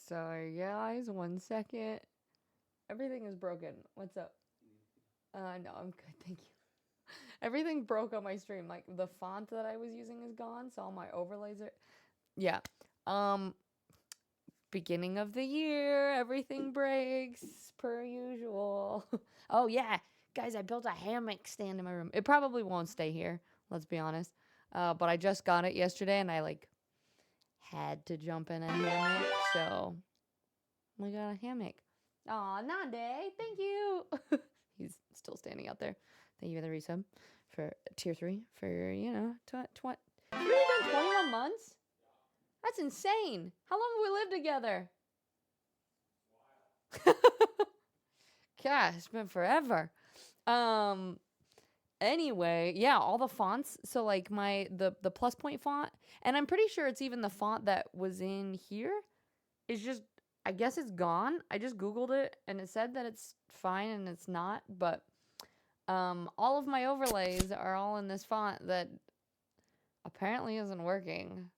Sorry guys, 1 second. Everything is broken. What's up? No, I'm good, thank you. Everything broke on my stream. Like the font that I was using is gone, so all my overlays are. Yeah. Um, Beginning of the year, everything breaks per usual. Oh yeah, guys, I built a hammock stand in my room. It probably won't stay here. Let's be honest. But I just got it yesterday, and I like had to jump in a hammock, so we got a hammock. Aw, Nande, thank you. He's still standing out there. Thank you for the resub for tier 3 for, you know, you've been 21 months? That's insane. How long have we lived together? Gosh, it's been forever. Um, anyway, yeah, all the fonts. So like the plus point font, and I'm pretty sure it's even the font that was in here is just, I guess it's gone. I just googled it and it said that it's fine and it's not, but all of my overlays are all in this font that apparently isn't working.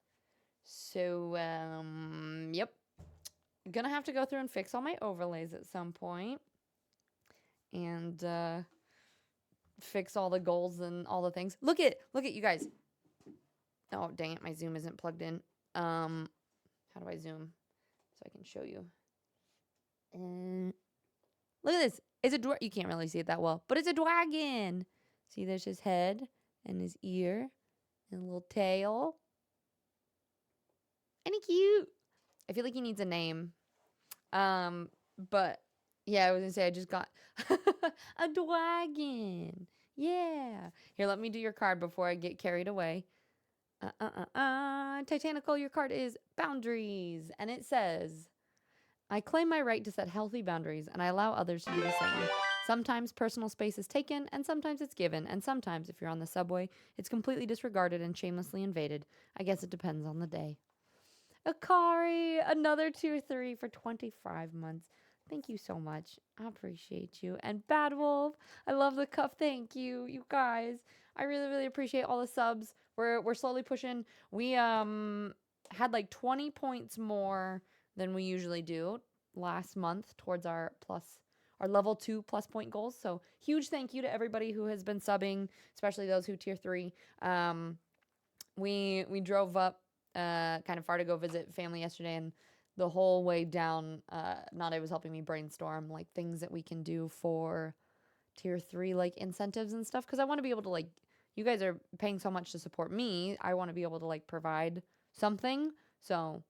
So yep. Gonna have to go through and fix all my overlays at some point and fix all the goals and all the things. Look at you guys. Oh dang it, my zoom isn't plugged in. How do I zoom so I can show you? Look at this. It's a you can't really see it that well, but it's a dragon. See, there's his head and his ear and a little tail. Ain't he cute? I feel like he needs a name. But yeah, I was gonna say I just got a dragon. Yeah. Here, let me do your card before I get carried away. Titanical, your card is boundaries. And it says, I claim my right to set healthy boundaries and I allow others to do the same. Sometimes personal space is taken and sometimes it's given. And sometimes, if you're on the subway, it's completely disregarded and shamelessly invaded. I guess it depends on the day. Akari, another tier 3 for 25 months. Thank you so much. I appreciate you. And Bad Wolf, I love the cuff. Thank you, you guys. I really, really appreciate all the subs. We're slowly pushing. We had like 20 points more than we usually do last month towards our level 2 plus point goals. So huge thank you to everybody who has been subbing, especially those who tier 3. We drove up kind of far to go visit family yesterday, and the whole way down, Nade was helping me brainstorm like things that we can do for tier 3 like incentives and stuff, because I want to be able to, like, you guys are paying so much to support me, I want to be able to like provide something. So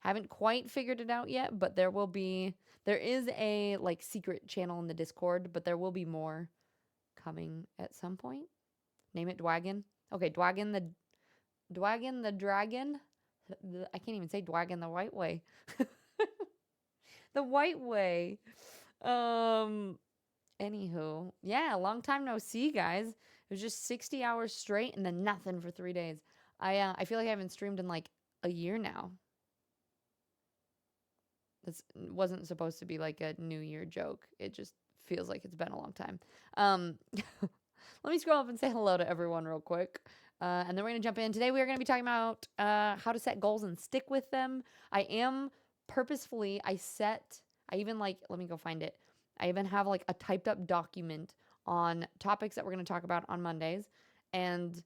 haven't quite figured it out yet, but there is a like secret channel in the Discord, but there will be more coming at some point. Name it Dwagon. Okay, Dwagon the dragon. I can't even say Dwagon the white way. The white way. Anywho, yeah, long time no see, guys. It was just 60 hours straight and then nothing for 3 days. I feel like I haven't streamed in like a year now. This wasn't supposed to be like a New Year joke. It just feels like it's been a long time. Let me scroll up and say hello to everyone real quick. And then we're going to jump in. Today we are going to be talking about how to set goals and stick with them. I am purposefully, I even like, let me go find it. I even have like a typed up document on topics that we're going to talk about on Mondays. And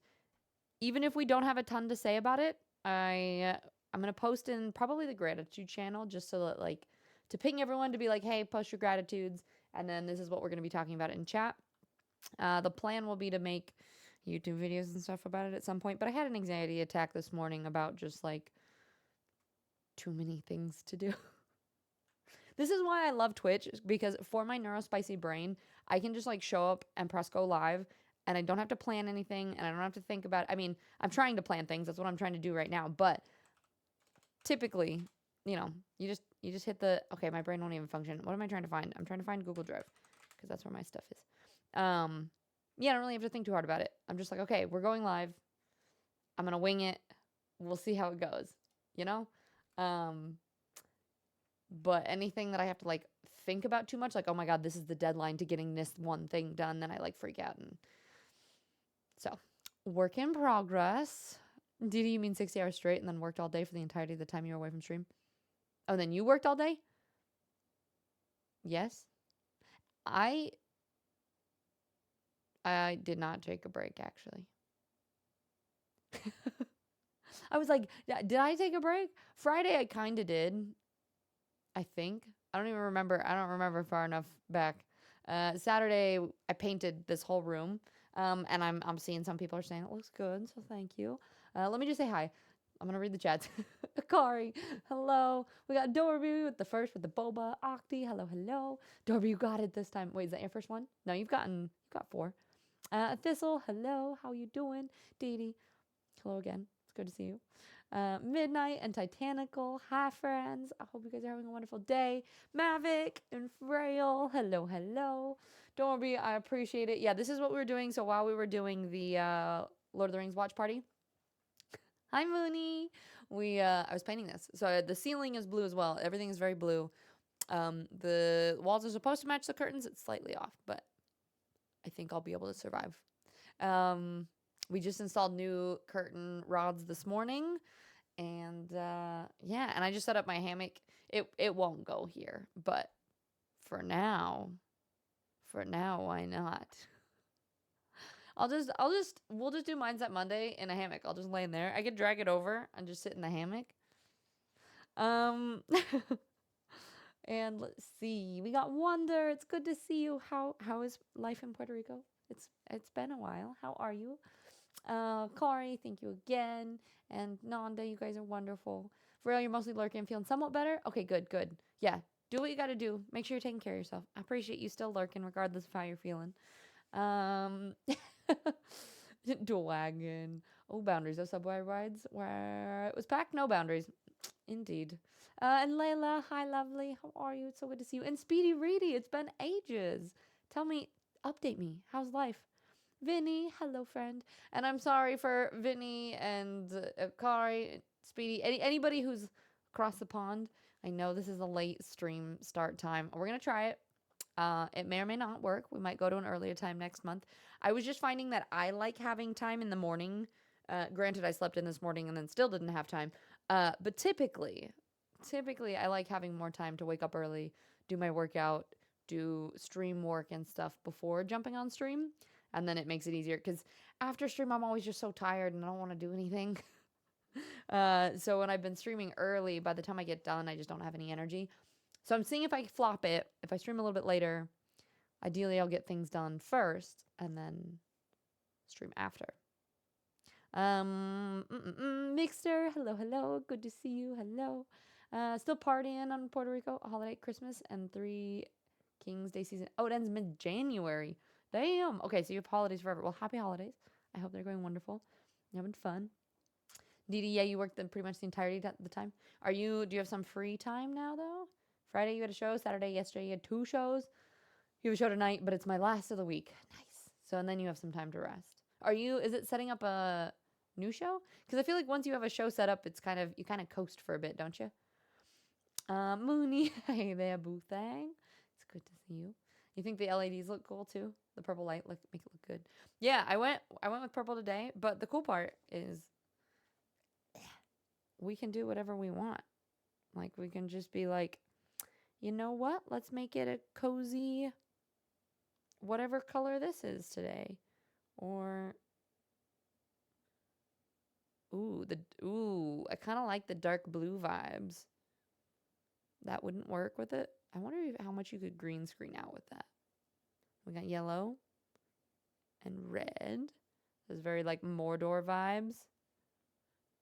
even if we don't have a ton to say about it, I'm going to post in probably the gratitude channel just so that like to ping everyone to be like, hey, post your gratitudes. And then this is what we're going to be talking about in chat. The plan will be to make YouTube videos and stuff about it at some point. But I had an anxiety attack this morning about just like too many things to do. This is why I love Twitch, because for my neurospicy brain, I can just like show up and press go live and I don't have to plan anything and I don't have to think about, I mean, I'm trying to plan things. That's what I'm trying to do right now. But typically, you know, you just hit the, okay, my brain won't even function. What am I trying to find? I'm trying to find Google Drive because that's where my stuff is. Yeah, I don't really have to think too hard about it. I'm just like, okay, we're going live. I'm going to wing it. We'll see how it goes, you know? But anything that I have to like think about too much, like, oh my God, this is the deadline to getting this one thing done, then I like freak out. And so, work in progress. Did you mean 60 hours straight and then worked all day for the entirety of the time you were away from stream? Oh, then you worked all day? Yes. I I did not take a break actually. I was like, Did I take a break? Friday I kind of did, I think. I don't even remember. I don't remember far enough back. Saturday I painted this whole room. And I'm seeing some people are saying it looks good, so thank you. Let me just say hi. I'm gonna read the chats. Akari, hello. We got Dorby with the first with the boba. Octi, hello, hello. Dorby, you got it this time. Wait, is that your first one? No, you got four. Thistle, hello. How you doing? Dee Dee, hello again. It's good to see you. Midnight and Titanical. Hi, friends. I hope you guys are having a wonderful day. Mavic and Frail. Hello, hello. Don't worry, I appreciate it. Yeah, this is what we were doing. So while we were doing the Lord of the Rings watch party, hi, Mooney. I was painting this. So the ceiling is blue as well. Everything is very blue. The walls are supposed to match the curtains. It's slightly off, but I think I'll be able to survive. We just installed new curtain rods this morning, and yeah, and I just set up my hammock. It won't go here, but for now, why not? We'll just do Mindset Monday in a hammock. I'll just lay in there. I could drag it over and just sit in the hammock. Um, and let's see. We got Wonder. It's good to see you. How is life in Puerto Rico? It's been a while. How are you? Kari, thank you again. And Nanda, you guys are wonderful. For real, you're mostly lurking, feeling somewhat better? Okay, good, good. Yeah, do what you gotta do. Make sure you're taking care of yourself. I appreciate you still lurking, regardless of how you're feeling. Um, Wagon. Oh, boundaries. Those subway rides where it was packed? No boundaries. Indeed. And Layla, hi, lovely. How are you? It's so good to see you. And Speedy Reedy, it's been ages. Tell me, update me. How's life? Vinny, hello, friend. And I'm sorry for Vinny and Kari, Speedy, anybody who's across the pond. I know this is a late stream start time. We're going to try it. It may or may not work. We might go to an earlier time next month. I was just finding that I like having time in the morning. Granted, I slept in this morning and then still didn't have time. But typically, I like having more time to wake up early, do my workout, do stream work and stuff before jumping on stream. And then it makes it easier because after stream, I'm always just so tired and I don't want to do anything. So when I've been streaming early, by the time I get done, I just don't have any energy. So I'm seeing if I flop it. If I stream a little bit later, ideally I'll get things done first and then stream after. Mixer, hello, hello. Good to see you. Hello. Still partying on Puerto Rico, holiday, Christmas, and Three Kings Day season. Oh, it ends mid-January. Damn. Okay, so you have holidays forever. Well, happy holidays. I hope they're going wonderful. You're having fun. Didi, yeah, you worked pretty much the entirety of the time. Do you have some free time now, though? Friday you had a show. Saturday, yesterday you had 2 shows. You have a show tonight, but it's my last of the week. Nice. So, and then you have some time to rest. Is it setting up a new show? Because I feel like once you have a show set up, you kind of coast for a bit, don't you? Mooney, hey there, Boo Thang. It's good to see you. You think the LEDs look cool too? The purple light make it look good. Yeah, I went with purple today, but the cool part is we can do whatever we want. Like we can just be like, you know what? Let's make it a cozy whatever color this is today. Or I kind of like the dark blue vibes. That wouldn't work with it. I wonder how much you could green screen out with that. We got yellow and red. Those very like Mordor vibes.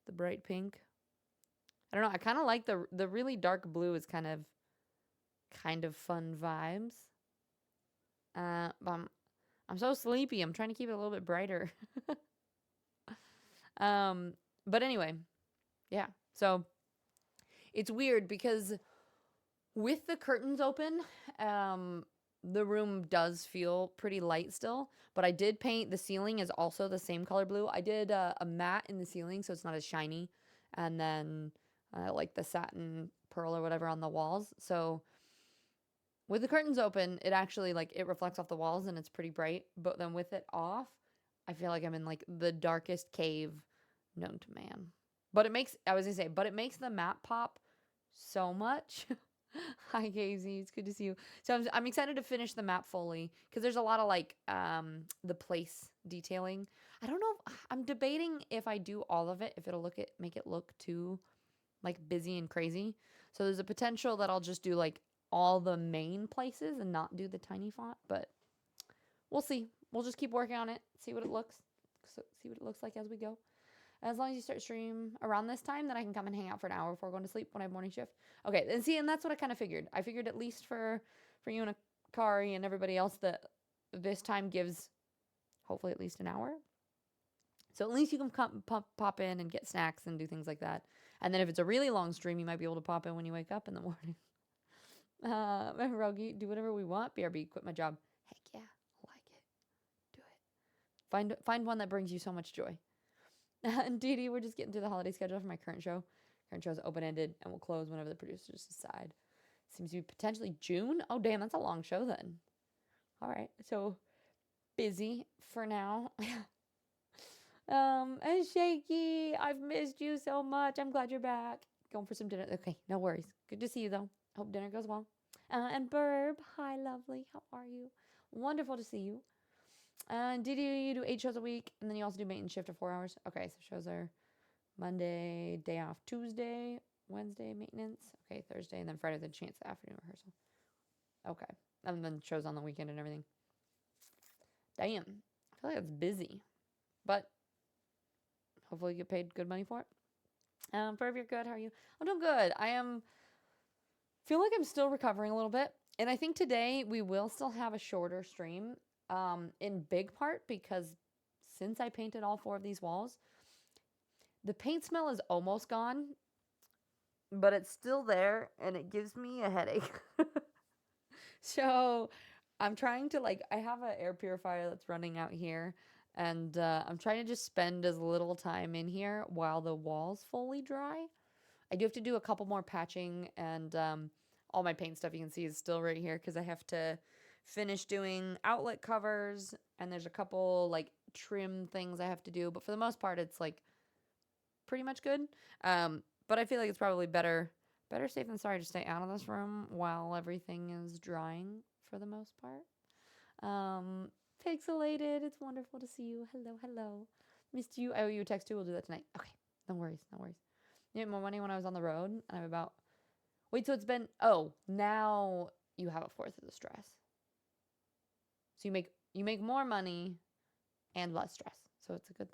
The bright pink. I don't know. I kind of like the really dark blue is kind of fun vibes. But I'm so sleepy. I'm trying to keep it a little bit brighter. But anyway, yeah. So it's weird because with the curtains open, the room does feel pretty light still, but I did paint the ceiling is also the same color blue. I did a matte in the ceiling so it's not as shiny, and then like the satin pearl or whatever on the walls. So with the curtains open, it actually like it reflects off the walls and it's pretty bright, but then with it off, I feel like I'm in like the darkest cave known to man. But it makes the matte pop so much. Hi, Casey. It's good to see you. So I'm excited to finish the map fully because there's a lot of like the place detailing. I don't know. I'm debating if I do all of it, if it'll make it look too like busy and crazy. So there's a potential that I'll just do like all the main places and not do the tiny font, but we'll see. We'll just keep working on it, see what it looks like as we go. As long as you start stream around this time, then I can come and hang out for an hour before going to sleep when I have morning shift. Okay, and see, and that's what I kind of figured. I figured at least for you and Akari and everybody else that this time gives hopefully at least an hour. So at least you can pop in and get snacks and do things like that. And then if it's a really long stream, you might be able to pop in when you wake up in the morning. Rogi, do whatever we want. BRB, quit my job. Heck yeah, I like it. Do it. Find one that brings you so much joy. And Dee Dee, we're just getting through the holiday schedule for my current show. Current show is open-ended and will close whenever the producers decide. Seems to be potentially June. Oh, damn, that's a long show then. All right, so busy for now. And Shaky, I've missed you so much. I'm glad you're back. Going for some dinner. Okay, no worries. Good to see you, though. Hope dinner goes well. And Burb, hi, lovely. How are you? Wonderful to see you. Did you do 8 shows a week, and then you also do maintenance shift of 4 hours? Okay, so shows are Monday, day off Tuesday, Wednesday, maintenance. Okay, Thursday, and then Friday, the chance the afternoon rehearsal. Okay, and then shows on the weekend and everything. Damn, I feel like it's busy, but hopefully you get paid good money for it. Ferb, you're good. How are you? I'm doing good. Feel like I'm still recovering a little bit, and I think today we will still have a shorter stream. In big part because since I painted all 4 of these walls, the paint smell is almost gone, but it's still there and it gives me a headache. So I'm trying to I have an air purifier that's running out here, and I'm trying to just spend as little time in here while the walls fully dry. I do have to do a couple more patching, and all my paint stuff you can see is still right here because I have to finish doing outlet covers, and there's a couple trim things I have to do, but for the most part it's pretty much good. But I feel like it's probably better safe than sorry to stay out of this room while everything is drying for the most part. Pixelated, it's wonderful to see you. Hello. Missed you. I owe you a text too. We'll do that tonight. Okay, no worries. You had more money when I was on the road, and I'm about wait, so it's been now you have a fourth of the stress. So you make more money and less stress. So it's a good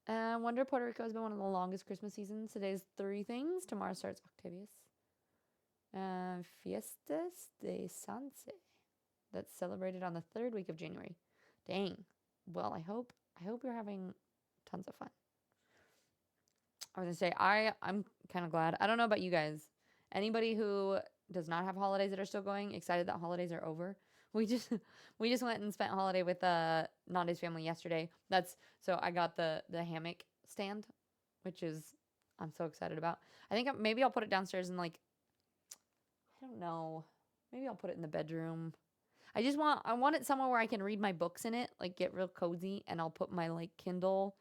thing. Wonder Puerto Rico has been one of the longest Christmas seasons. Today's 3 things. Tomorrow starts Octavius. Fiestas de Sanse. That's celebrated on the 3rd week of January. Dang. Well, I hope you're having tons of fun. I was gonna say I'm kind of glad. I don't know about you guys. Anybody who does not have holidays that are still going, excited that holidays are over. We just went and spent holiday with Nande's family yesterday. So I got the hammock stand, which is I'm so excited about. I think maybe I'll put it downstairs and I don't know. Maybe I'll put it in the bedroom. I want it somewhere where I can read my books in it, get real cozy, and I'll put my Kindle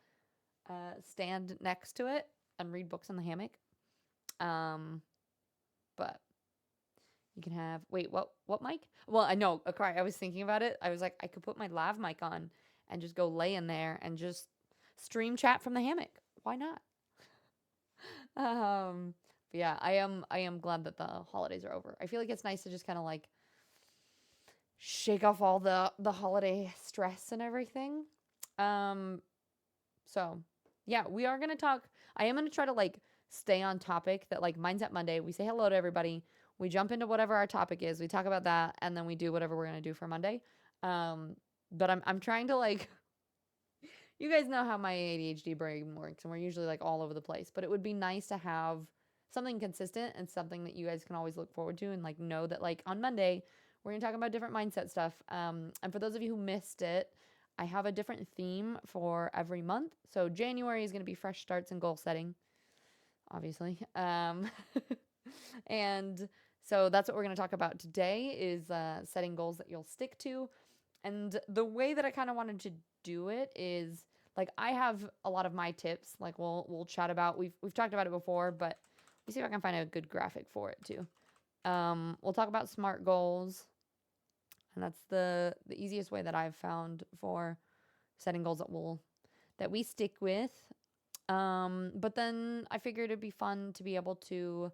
stand next to it and read books in the hammock. But you can have what mic? Well, I know. I was thinking about it. I was like, I could put my lav mic on and just go lay in there and just stream chat from the hammock. Why not? But yeah, I am glad that the holidays are over. I feel like it's nice to just kind of shake off all the holiday stress and everything. So yeah, we are gonna talk. I am gonna try to stay on topic. That Mindset Monday, we say hello to everybody. We jump into whatever our topic is. We talk about that, and then we do whatever we're gonna do for Monday. But I'm trying to you guys know how my ADHD brain works, and we're usually all over the place. But it would be nice to have something consistent and something that you guys can always look forward to, and know that on Monday we're gonna talk about different mindset stuff. And for those of you who missed it, I have a different theme for every month. So January is gonna be fresh starts and goal setting, obviously. And so that's what we're going to talk about today is setting goals that you'll stick to. And the way that I kind of wanted to do it is I have a lot of my tips. We'll chat about we've talked about it before, but Let me see if I can find a good graphic for it too. We'll talk about SMART goals, and that's the easiest way that I've found for setting goals that we stick with. But then I figured it'd be fun to be able to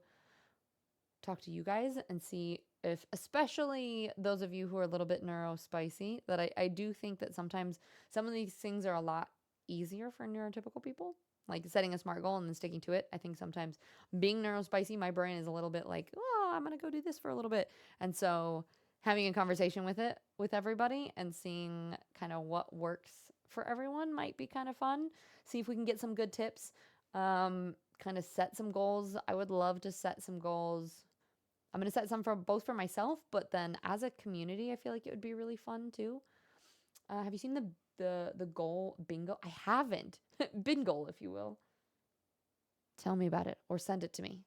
talk to you guys and see if, especially those of you who are a little bit neurospicy, that I do think that sometimes some of these things are a lot easier for neurotypical people, like setting a SMART goal and then sticking to it. I think sometimes being neurospicy, my brain is a little bit like, oh, I'm going to go do this for a little bit. And so having a conversation with everybody and seeing kind of what works for everyone might be kind of fun. See if we can get some good tips. Kind of set some goals. I would love to set some goals. I'm going to set some for both for myself, but then as a community, I feel like it would be really fun too. Have you seen the goal bingo? I haven't. Bingo, if you will. Tell me about it or send it to me.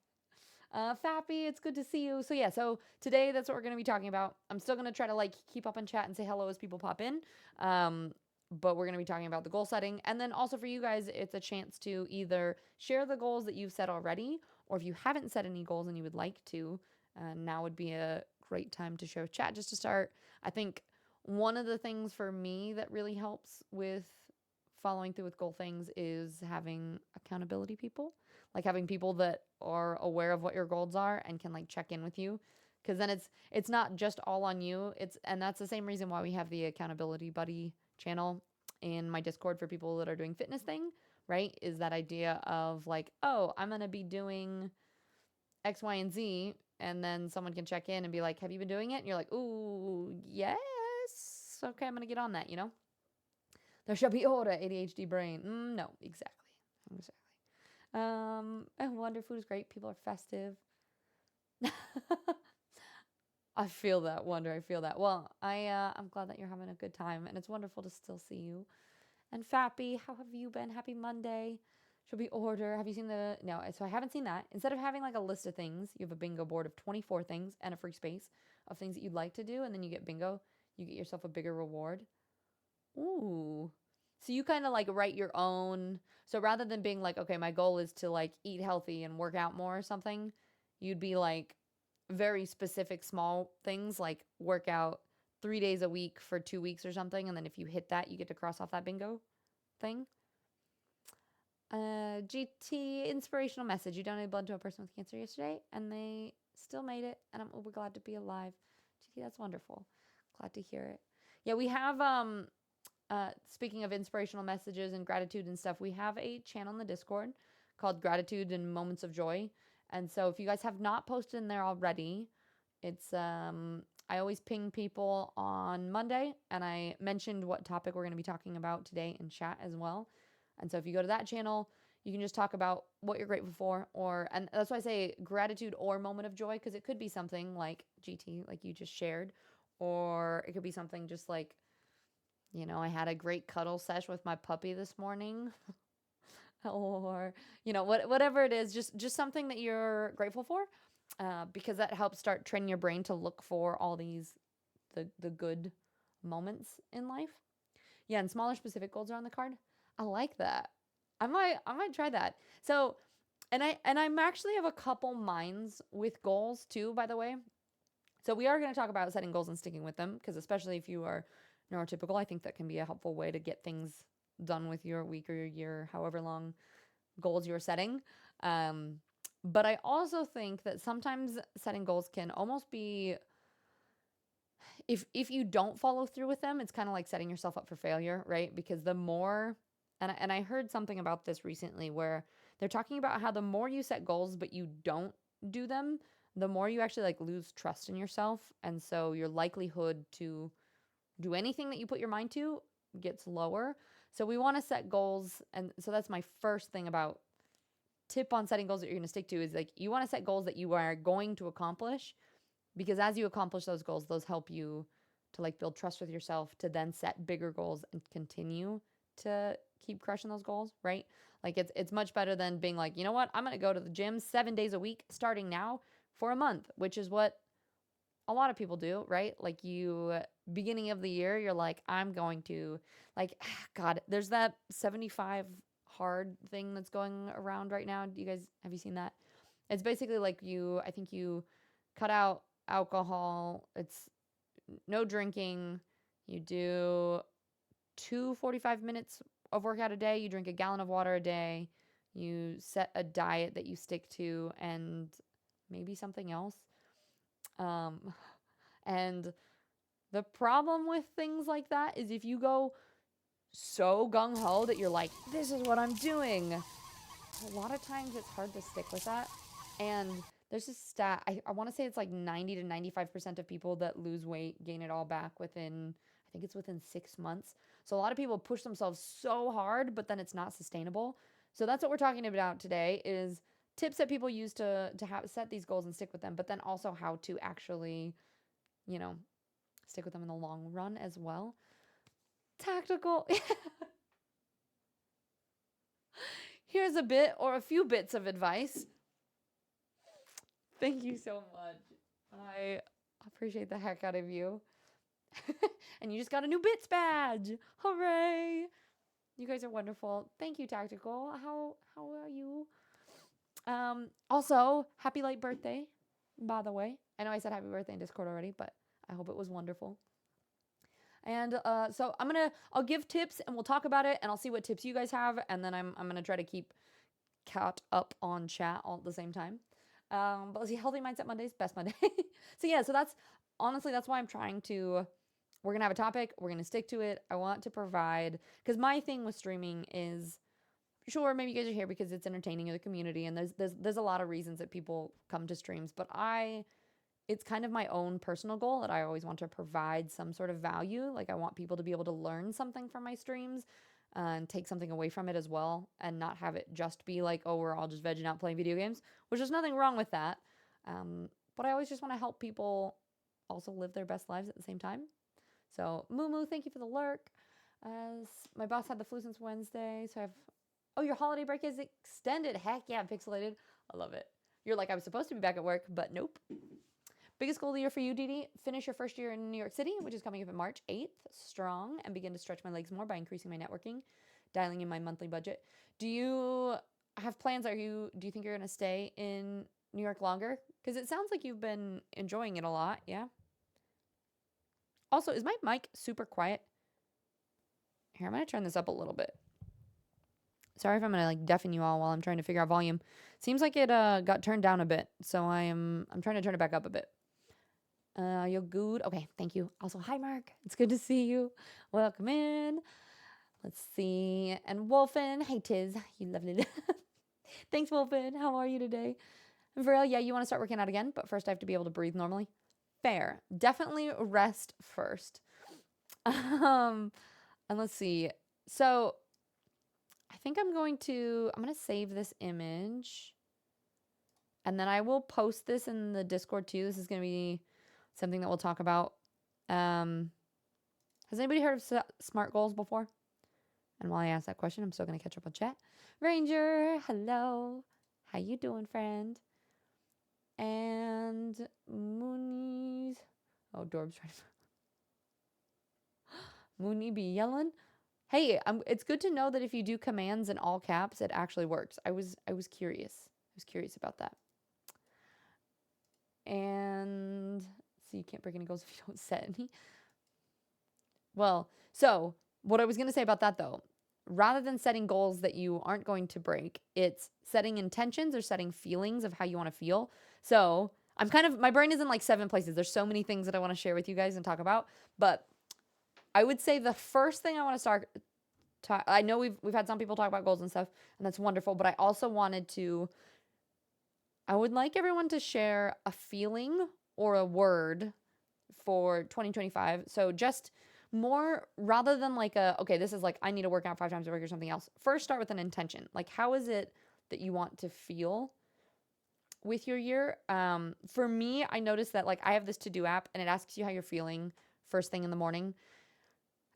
Fappy, it's good to see you. So yeah, so today that's what we're going to be talking about. I'm still going to try to like keep up in chat and say hello as people pop in. But we're going to be talking about the goal setting. And then also for you guys, it's a chance to either share the goals that you've set already, or if you haven't set any goals and you would like to, now would be a great time to share chat just to start. I think one of the things for me that really helps with following through with goal things is having accountability people, like having people that are aware of what your goals are and can like check in with you, because then it's not just all on you. And that's the same reason why we have the accountability buddy channel in my Discord for people that are doing fitness thing, right? Is that idea of like, oh, I'm going to be doing X, Y, and Z. And then someone can check in and be like, have you been doing it? And you're like, ooh, yes. Okay, I'm going to get on that, you know? There shall be order, ADHD brain. No, exactly. Wonder Food is great. People are festive. I feel that, Wonder. I feel that. Well, I'm glad that you're having a good time, and it's wonderful to still see you. And Fappy, how have you been? Happy Monday. Should be order. Have you seen the... No, so I haven't seen that. Instead of having like a list of things, you have a bingo board of 24 things and a free space of things that you'd like to do, and then you get bingo. You get yourself a bigger reward. Ooh. So you kind of like write your own... So rather than being like, okay, my goal is to like eat healthy and work out more or something, you'd be like very specific small things like work out 3 days a week for 2 weeks or something. And then if you hit that, you get to cross off that bingo thing. GT inspirational message. You donated blood to a person with cancer yesterday and they still made it. And I'm uber glad to be alive. GT, that's wonderful. Glad to hear it. Yeah, we have, speaking of inspirational messages and gratitude and stuff, we have a channel in the Discord called Gratitude and Moments of Joy. And so if you guys have not posted in there already, it's, I always ping people on Monday and I mentioned what topic we're going to be talking about today in chat as well. And so if you go to that channel, you can just talk about what you're grateful for, and that's why I say gratitude or moment of joy, because it could be something like GT, like you just shared, or it could be something just like, you know, I had a great cuddle sesh with my puppy this morning, or, you know, whatever it is, just something that you're grateful for, because that helps start training your brain to look for all these, the good moments in life. Yeah, and smaller specific goals are on the card. I like that. I might try that. So, and I'm actually have a couple minds with goals too, by the way. So we are going to talk about setting goals and sticking with them, because especially if you are neurotypical, I think that can be a helpful way to get things done with your week or your year, however long goals you're setting. But I also think that sometimes setting goals can almost be, if you don't follow through with them, it's kind of like setting yourself up for failure, right? Because the more... And I heard something about this recently where they're talking about how the more you set goals but you don't do them, the more you actually like lose trust in yourself. And so your likelihood to do anything that you put your mind to gets lower. So we want to set goals. And so that's my first thing about tip on setting goals that you're going to stick to is like you want to set goals that you are going to accomplish, because as you accomplish those goals, those help you to like build trust with yourself to then set bigger goals and continue to keep crushing those goals, right? Like it's much better than being like, you know what, I'm going to go to the gym 7 days a week starting now for a month, which is what a lot of people do, right? Like you, beginning of the year, you're like, I'm going to like, God, there's that 75 hard thing that's going around right now. Do you guys, have you seen that? It's basically like I think you cut out alcohol. It's no drinking. You do 2 45 minutes of workout a day. You drink a gallon of water a day. You set a diet that you stick to and maybe something else. Um, and the problem with things like that is if you go so gung ho that you're like, this is what I'm doing, a lot of times it's hard to stick with that. And there's this stat, I want to say it's like 90 to 95% of people that lose weight gain it all back within, I think it's within 6 months. So a lot of people push themselves so hard, but then it's not sustainable. So that's what we're talking about today is tips that people use to set these goals and stick with them, but then also how to actually, you know, stick with them in the long run as well. Tactical. Here's a bit or a few bits of advice. Thank you so much. I appreciate the heck out of you. And you just got a new bits badge. Hooray. You guys are wonderful. Thank you, Tactical. How are you? Also, happy late birthday, by the way. I know I said happy birthday in Discord already, but I hope it was wonderful. And so I'll give tips and we'll talk about it and I'll see what tips you guys have. And then I'm going to try to keep caught up on chat all at the same time. But let's see, Healthy Mindset Mondays, best Monday. So yeah, so that's why I'm trying to, we're going to have a topic. We're going to stick to it. I want to provide, because my thing with streaming is, sure, maybe you guys are here because it's entertaining in the community. And there's a lot of reasons that people come to streams, but it's kind of my own personal goal that I always want to provide some sort of value. Like I want people to be able to learn something from my streams and take something away from it as well and not have it just be like, oh, we're all just vegging out playing video games, which there's nothing wrong with that. But I always just want to help people also live their best lives at the same time. So Moo, thank you for the lurk. My boss had the flu since Wednesday. So your holiday break is extended. Heck yeah, Pixelated. I love it. You're like, I was supposed to be back at work, but nope. Biggest goal of the year for you, Didi, finish your first year in New York City, which is coming up in March 8th, strong, and begin to stretch my legs more by increasing my networking, dialing in my monthly budget. Do you have plans? Do you think you're going to stay in New York longer? Because it sounds like you've been enjoying it a lot, yeah? Also, is my mic super quiet? Here, I'm going to turn this up a little bit. Sorry if I'm going to deafen you all while I'm trying to figure out volume. Seems like it got turned down a bit, so I'm trying to turn it back up a bit. You're good. Okay, thank you. Also, hi, Mark. It's good to see you. Welcome in. Let's see. And Wolfen. Hey, Tiz. You lovely. Thanks, Wolfen. How are you today? And Varel, yeah, you want to start working out again, but first I have to be able to breathe normally. Fair. Definitely rest first. And let's see. So I think I'm going to save this image. And then I will post this in the Discord too. This is going to be something that we'll talk about. Has anybody heard of SMART goals before? And while I ask that question, I'm still going to catch up on chat. Ranger, hello. How you doing, friend? And Moonies. Oh, Dorb's trying to... Mooney be yelling. Hey, it's good to know that if you do commands in all caps, it actually works. I was curious. I was curious about that. And see, you can't break any goals if you don't set any. Well, so what I was going to say about that though, rather than setting goals that you aren't going to break, it's setting intentions or setting feelings of how you want to feel. So my brain is in 7 places. There's so many things that I want to share with you guys and talk about, but I would say the first thing I want to start, I know we've had some people talk about goals and stuff, and that's wonderful, but I also I would like everyone to share a feeling or a word for 2025. So just more, rather than okay, this is I need to work out 5 times a week or something else. First, start with an intention. How is it that you want to feel with your year? For me, I noticed that I have this to-do app and it asks you how you're feeling first thing in the morning.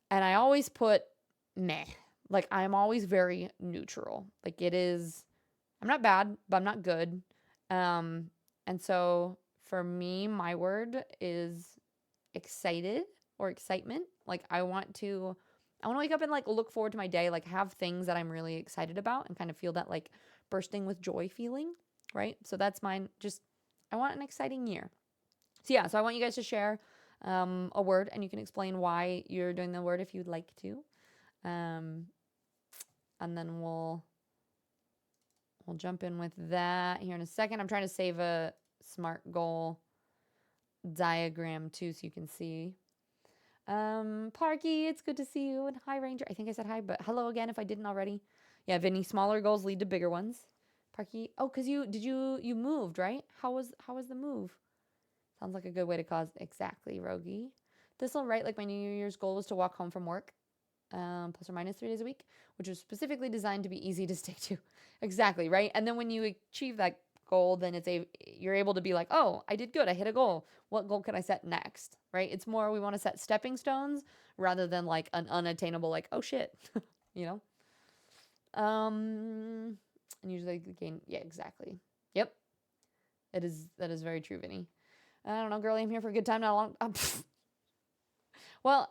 And I always put meh. I'm always very neutral. I'm not bad, but I'm not good. And so for me, my word is excited or excitement. I want to wake up and look forward to my day, have things that I'm really excited about and kind of feel that bursting with joy feeling. right? So that's mine. Just, I want an exciting year. So yeah, so I want you guys to share a word, and you can explain why you're doing the word if you'd like to. Um, and then we'll jump in with that here in a second. I'm trying to save a SMART goal diagram too, so you can see. Parky, it's good to see you. And hi, Ranger. I think I said hi, but hello again if I didn't already. Yeah, Vinny, smaller goals lead to bigger ones. Parky, oh, cause you moved, right? How was the move? Sounds like a good way to cause exactly, Rogie. This'll write like my New Year's goal was to walk home from work, plus or minus 3 days a week, which was specifically designed to be easy to stick to. Exactly, right? And then when you achieve that goal, then you're able to be like, oh, I did good. I hit a goal. What goal can I set next? Right? It's more we want to set stepping stones rather than like an unattainable like, oh shit, you know. And usually gain. Yeah, exactly. Yep. That is very true, Vinny. I don't know, girlie. I'm here for a good time, not a long. Well,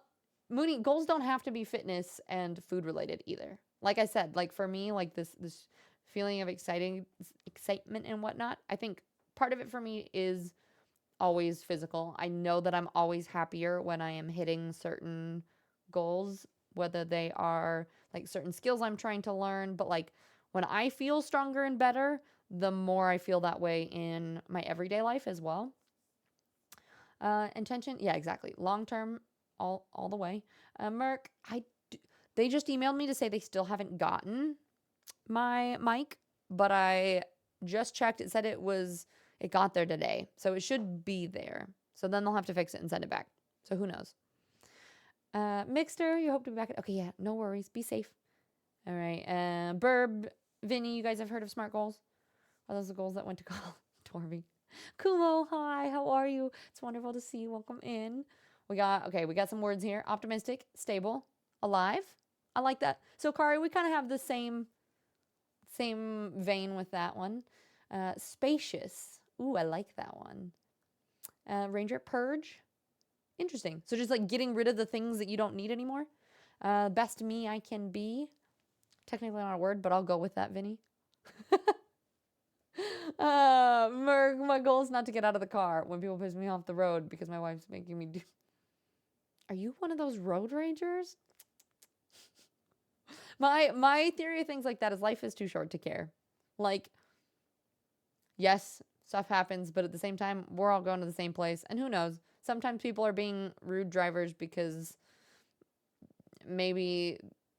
Mooney, goals don't have to be fitness and food related either. Like I said, like for me, like this feeling of excitement and whatnot. I think part of it for me is always physical. I know that I'm always happier when I am hitting certain goals, whether they are like certain skills I'm trying to learn, but like when I feel stronger and better, the more I feel that way in my everyday life as well. Intention, yeah, exactly. Long term, all the way. Merc, they just emailed me to say they still haven't gotten my mic, but I just checked. It said it got there today, so it should be there. So then they'll have to fix it and send it back. So who knows? Mixter, you hope to be back. Okay, yeah, no worries. Be safe. All right. Burb, Vinny, you guys have heard of SMART goals? Are those the goals that went to call Torby? Kumo, hi, how are you? It's wonderful to see you. Welcome in. We got some words here. Optimistic, stable, alive. I like that. So Kari, we kind of have the same vein with that one. Spacious. Ooh, I like that one. Ranger, purge. Interesting. So just like getting rid of the things that you don't need anymore. Best me I can be. Technically not a word, but I'll go with that, Vinny. Merg, my goal is not to get out of the car when people piss me off the road because my wife's making me do. Are you one of those road rangers? My theory of things like that is life is too short to care. Like, yes, stuff happens, but at the same time, we're all going to the same place. And who knows? Sometimes people are being rude drivers because maybe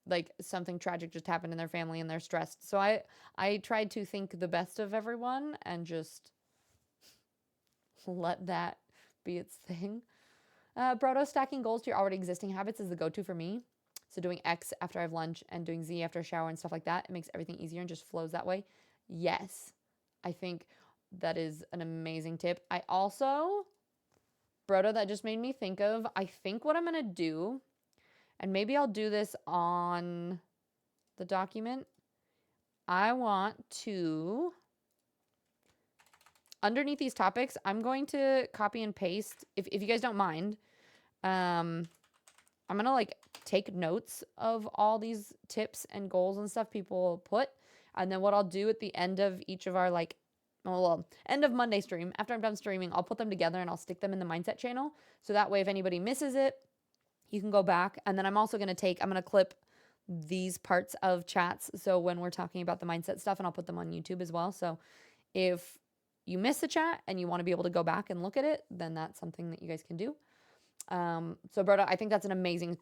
like something tragic just happened in their family and they're stressed. So I tried to think the best of everyone and just let that be its thing. Brodo, stacking goals to your already existing habits is the go-to for me. So doing X after I have lunch and doing Z after a shower and stuff like that, it makes everything easier and just flows that way. Yes, I think that is an amazing tip. I also, Brodo, that just made me think of, I think what I'm going to do, and maybe I'll do this on the document. I want to, underneath these topics, I'm going to copy and paste, if you guys don't mind, I'm going to like take notes of all these tips and goals and stuff people put. And then what I'll do at the end of each of our end of Monday stream, after I'm done streaming, I'll put them together and I'll stick them in the mindset channel. So that way, if anybody misses it, you can go back. And then I'm also going to clip these parts of chats. So when we're talking about the mindset stuff, and I'll put them on YouTube as well. So if you miss a chat and you want to be able to go back and look at it, then that's something that you guys can do. So Broda, I think that's an amazing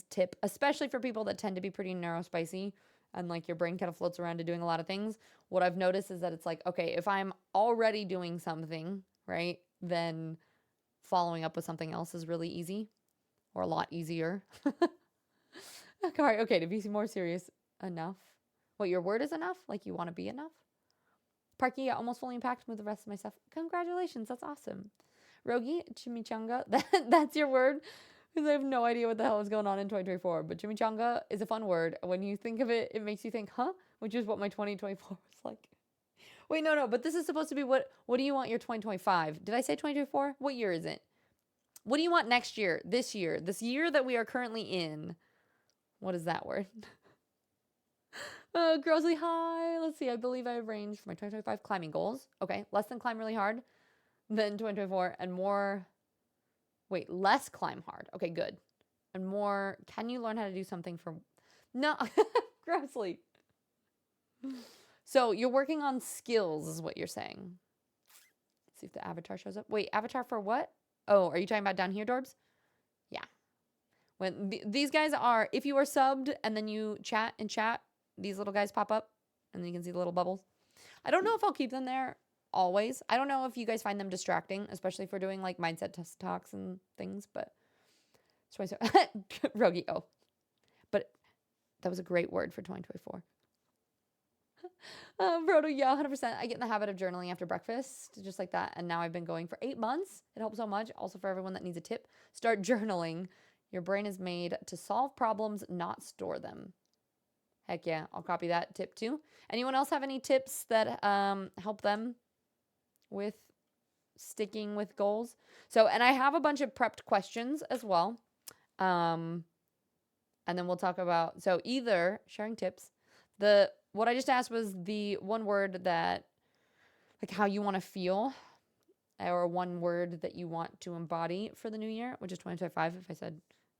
tip, especially for people that tend to be pretty neurospicy and like your brain kind of floats around to doing a lot of things. What I've noticed is that it's like, okay, if I'm already doing something, right, then following up with something else is really easy or a lot easier. Okay, to be more serious, enough. What, your word is enough? Like you want to be enough? Parky, almost fully unpacked with the rest of my stuff. Congratulations, that's awesome. Rogi, chimichanga, that's your word? Because I have no idea what the hell is going on in 2024. But chimichanga is a fun word. When you think of it, it makes you think, huh? Which is what my 2024 was like. Wait, no, but this is supposed to be what do you want your 2025? Did I say 2024? What year is it? What do you want next year, this year that we are currently in? What is that word? Grossly high. Let's see. I believe I have range for my 2025 climbing goals. Okay. Less than climb really hard than 2024 and more. Wait, less climb hard. Okay, good. And more. Can you learn how to do something for. No. Grossly. So you're working on skills, is what you're saying. Let's see if the avatar shows up. Wait, avatar for what? Oh, are you talking about down here, Dorbs? Yeah. When these guys are, if you are subbed and then you chat in chat, these little guys pop up and then you can see the little bubbles. I don't know if I'll keep them there always. I don't know if you guys find them distracting, especially for doing like mindset test talks and things, but so Rogi, oh. But that was a great word for 2024. Brodo, yeah, 100%. I get in the habit of journaling after breakfast, just like that. And now I've been going for 8 months. It helps so much. Also, for everyone that needs a tip, start journaling. Your brain is made to solve problems, not store them. Heck yeah, I'll copy that tip too. Anyone else have any tips that help them with sticking with goals? So, and I have a bunch of prepped questions as well. And then we'll talk about, so either sharing tips, what I just asked was the one word that, like how you want to feel, or one word that you want to embody for the new year, which is 2025. If I said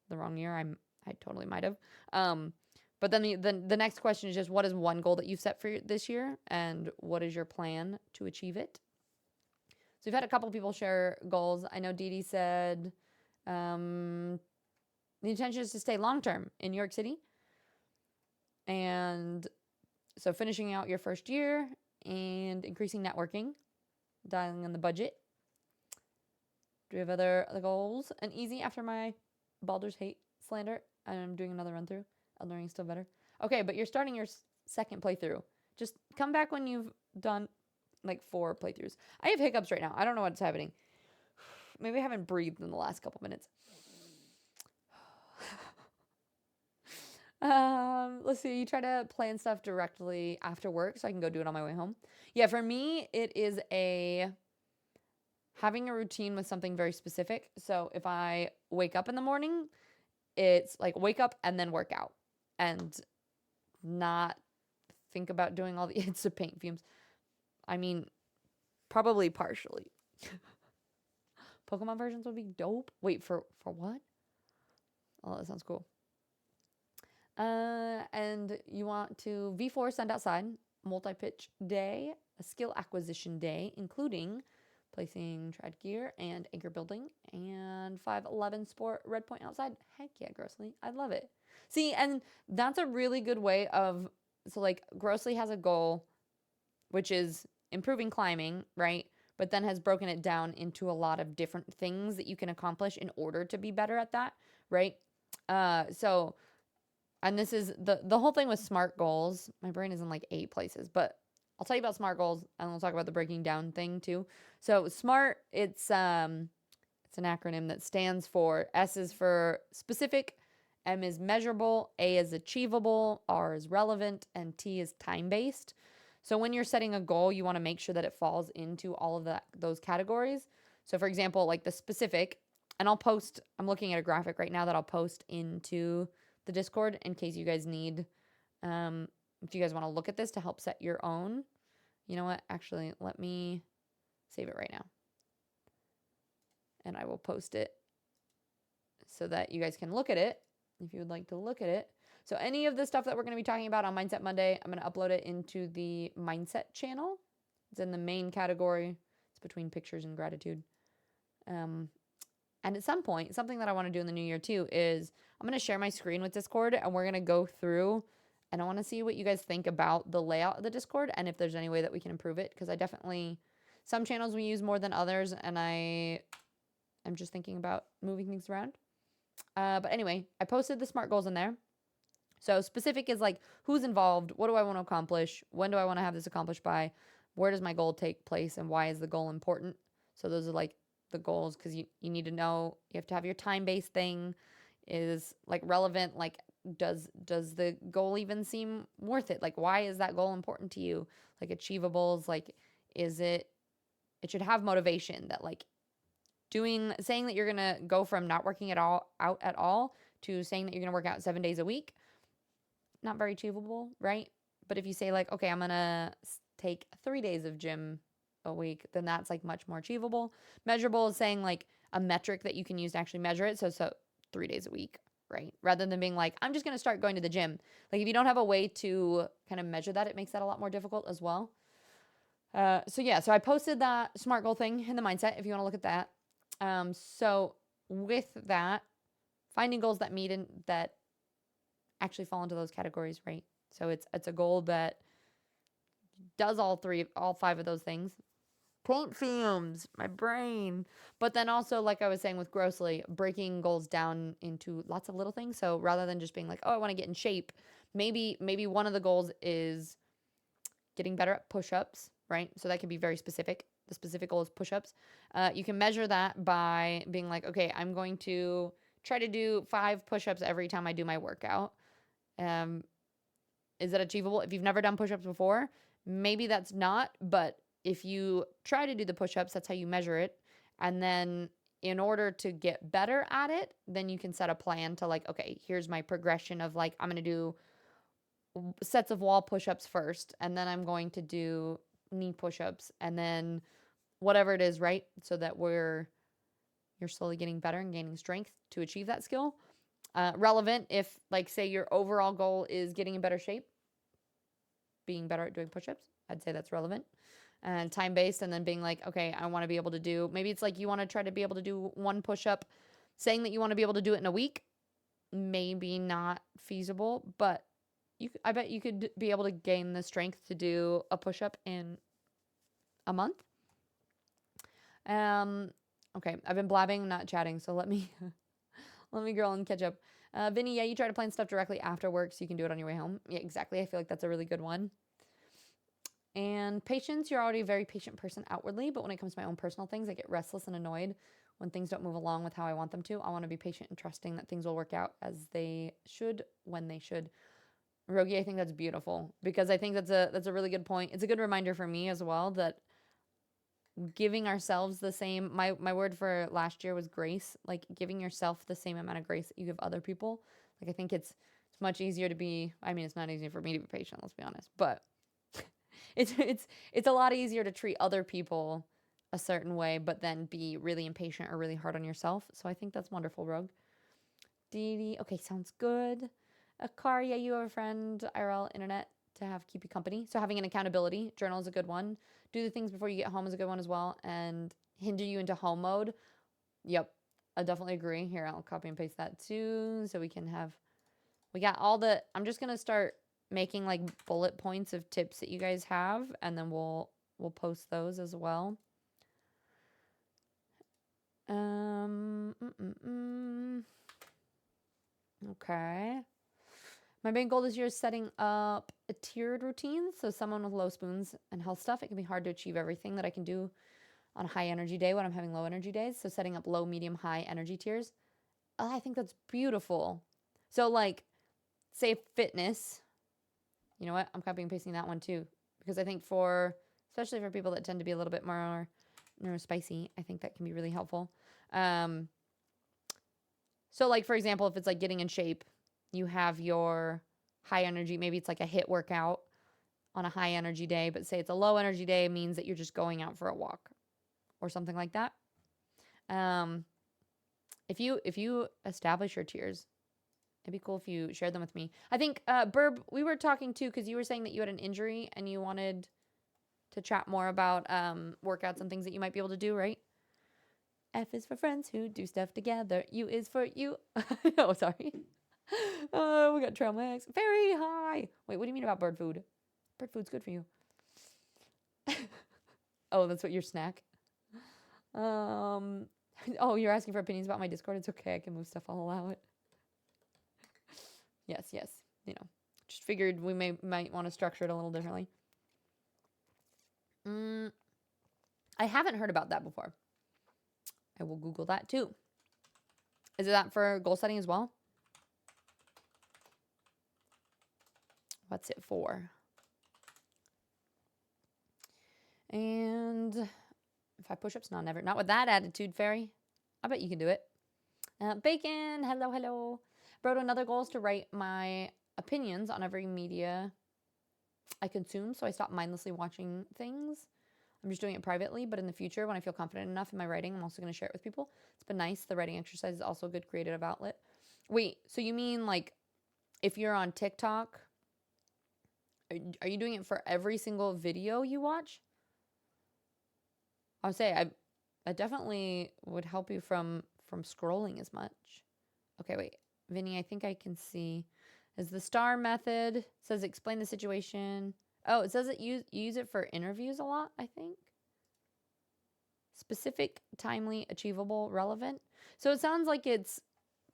the wrong year, I totally might have. But then the next question is just, what is one goal that you've set for this year, and what is your plan to achieve it? So we've had a couple people share goals. I know Dee Dee said the intention is to stay long-term in New York City. And so finishing out your first year and increasing networking, dialing in the budget. Do we have other goals? And easy after my Baldur's Hate slander. I'm doing another run through. Elden still better. Okay, but you're starting your second playthrough. Just come back when you've done like 4 playthroughs. I have hiccups right now. I don't know what's happening. Maybe I haven't breathed in the last couple minutes. Let's see. You try to plan stuff directly after work so I can go do it on my way home. Yeah, for me, it is having a routine with something very specific. So if I wake up in the morning, it's like wake up and then work out and not think about doing all the it's the paint fumes. I mean, probably partially. Pokemon versions would be dope. Wait, for what? Oh, that sounds cool. And you want to V4 send outside, multi-pitch day, a skill acquisition day, including placing trad gear and anchor building, and 511 sport red point outside. Heck yeah, Grossly. I love it. See, and that's a really good way of, so like Grossly has a goal, which is improving climbing, right? But then has broken it down into a lot of different things that you can accomplish in order to be better at that, right? So, and this is the whole thing with SMART goals. My brain is in like 8 places, but I'll tell you about SMART goals and we'll talk about the breaking down thing too. So SMART, it's an acronym that stands for, S is for specific, M is measurable, A is achievable, R is relevant, and T is time-based. So when you're setting a goal, you want to make sure that it falls into all of those categories. So for example, like the specific, and I'm looking at a graphic right now that I'll post into the Discord in case you guys need, if you guys want to look at this to help set your own. You know what? Actually, let me save it right now. And I will post it so that you guys can look at it if you would like to look at it. So any of the stuff that we're going to be talking about on Mindset Monday, I'm going to upload it into the Mindset channel. It's in the main category. It's between pictures and gratitude. And at some point, something that I want to do in the new year too is I'm going to share my screen with Discord and we're going to go through and I want to see what you guys think about the layout of the Discord and if there's any way that we can improve it. Because I definitely, some channels we use more than others and I'm just thinking about moving things around. But anyway, I posted the SMART goals in there. So specific is like who's involved, what do I want to accomplish, when do I want to have this accomplished by, where does my goal take place, and why is the goal important? So those are like the goals because you need to know, you have to have your time-based thing is like relevant, like does the goal even seem worth it? Like why is that goal important to you? Like achievables, like it should have motivation that like saying that you're gonna go from not working out at all to saying that you're gonna work out 7 days a week. Not very achievable, right? But if you say like, okay, I'm going to take 3 days of gym a week, then that's like much more achievable. Measurable is saying like a metric that you can use to actually measure it. So 3 days a week, right? Rather than being like, I'm just going to start going to the gym. Like if you don't have a way to kind of measure that, it makes that a lot more difficult as well. So I posted that SMART goal thing in the mindset if you want to look at that. So with that, finding goals that meet and that actually fall into those categories, right? So it's a goal that does all 5 of those things. Paint fumes, my brain. But then also, like I was saying with Grossly, breaking goals down into lots of little things. So rather than just being like, oh, I want to get in shape, maybe one of the goals is getting better at push-ups, right? So that can be very specific. The specific goal is push-ups. You can measure that by being like, okay, I'm going to try to do 5 push-ups every time I do my workout. Is that achievable? If you've never done push-ups before, maybe that's not, but if you try to do the push-ups, that's how you measure it. And then in order to get better at it, then you can set a plan to like, okay, here's my progression of like, I'm going to do sets of wall push-ups first, and then I'm going to do knee push-ups, and then whatever it is, right? So that you're slowly getting better and gaining strength to achieve that skill. Relevant if like say your overall goal is getting in better shape, being better at doing push-ups, I'd say that's relevant. And time-based, and then being like, okay, I want to be able to do, maybe it's like you want to try to be able to do 1 push-up, saying that you want to be able to do it in a week, maybe not feasible, but I bet you could be able to gain the strength to do a push-up in a month. Okay, I've been blabbing, not chatting, so let me girl and catch up. Vinny, yeah, you try to plan stuff directly after work so you can do it on your way home. Yeah, exactly. I feel like that's a really good one. And patience, you're already a very patient person outwardly, but when it comes to my own personal things, I get restless and annoyed when things don't move along with how I want them to. I want to be patient and trusting that things will work out as they should when they should. Rogi, I think that's beautiful because I think that's a really good point. It's a good reminder for me as well that giving ourselves the same, my word for last year was grace, like giving yourself the same amount of grace that you give other people. Like I think it's much easier to be, I mean, it's not easy for me to be patient, let's be honest, but it's a lot easier to treat other people a certain way, but then be really impatient or really hard on yourself. So I think that's wonderful, Rogue. Dee Dee, okay, sounds good. Akari, yeah, you have a friend, IRL, internet, to keep you company. So having an accountability journal is a good one. Do the things before you get home is a good one as well. And hinder you into home mode. Yep, I definitely agree. Here, I'll copy and paste that too. So we got all I'm just going to start making like bullet points of tips that you guys have. And then we'll post those as well. Okay. My main goal this year is setting up a tiered routine. So someone with low spoons and health stuff, it can be hard to achieve everything that I can do on a high energy day when I'm having low energy days. So setting up low, medium, high energy tiers. I think that's beautiful. So like, say fitness. You know what? I'm copying and pasting that one too. Because I think especially for people that tend to be a little bit more neurospicy, I think that can be really helpful. So like, for example, if it's like getting in shape, you have your high energy, maybe it's like a HIIT workout on a high energy day, but say it's a low energy day means that you're just going out for a walk or something like that. If you establish your tiers, it'd be cool if you shared them with me. I think, Burb, we were talking too, because you were saying that you had an injury and you wanted to chat more about workouts and things that you might be able to do, right? F is for friends who do stuff together. U is for you. Oh, sorry. We got trauma X. Very high. Wait, what do you mean about bird food? Bird food's good for you. Oh, that's what your snack? Oh, you're asking for opinions about my Discord. It's okay. I can move stuff. I'll allow it. Yes. You know, just figured we might want to structure it a little differently. I haven't heard about that before. I will Google that too. Is it that for goal setting as well? What's it for? And 5 push-ups? No, never. Not with that attitude, Fairy. I bet you can do it. Bacon, hello. Brodo, another goal is to write my opinions on every media I consume, so I stop mindlessly watching things. I'm just doing it privately, but in the future, when I feel confident enough in my writing, I'm also going to share it with people. It's been nice. The writing exercise is also a good creative outlet. Wait, so you mean like if you're on TikTok, are you doing it for every single video you watch? I would say I definitely would help you from scrolling as much. Okay, wait. Vinny, I think I can see. Is the STAR method, it says explain the situation. Oh, it says that you use it for interviews a lot, I think. Specific, timely, achievable, relevant. So it sounds like it's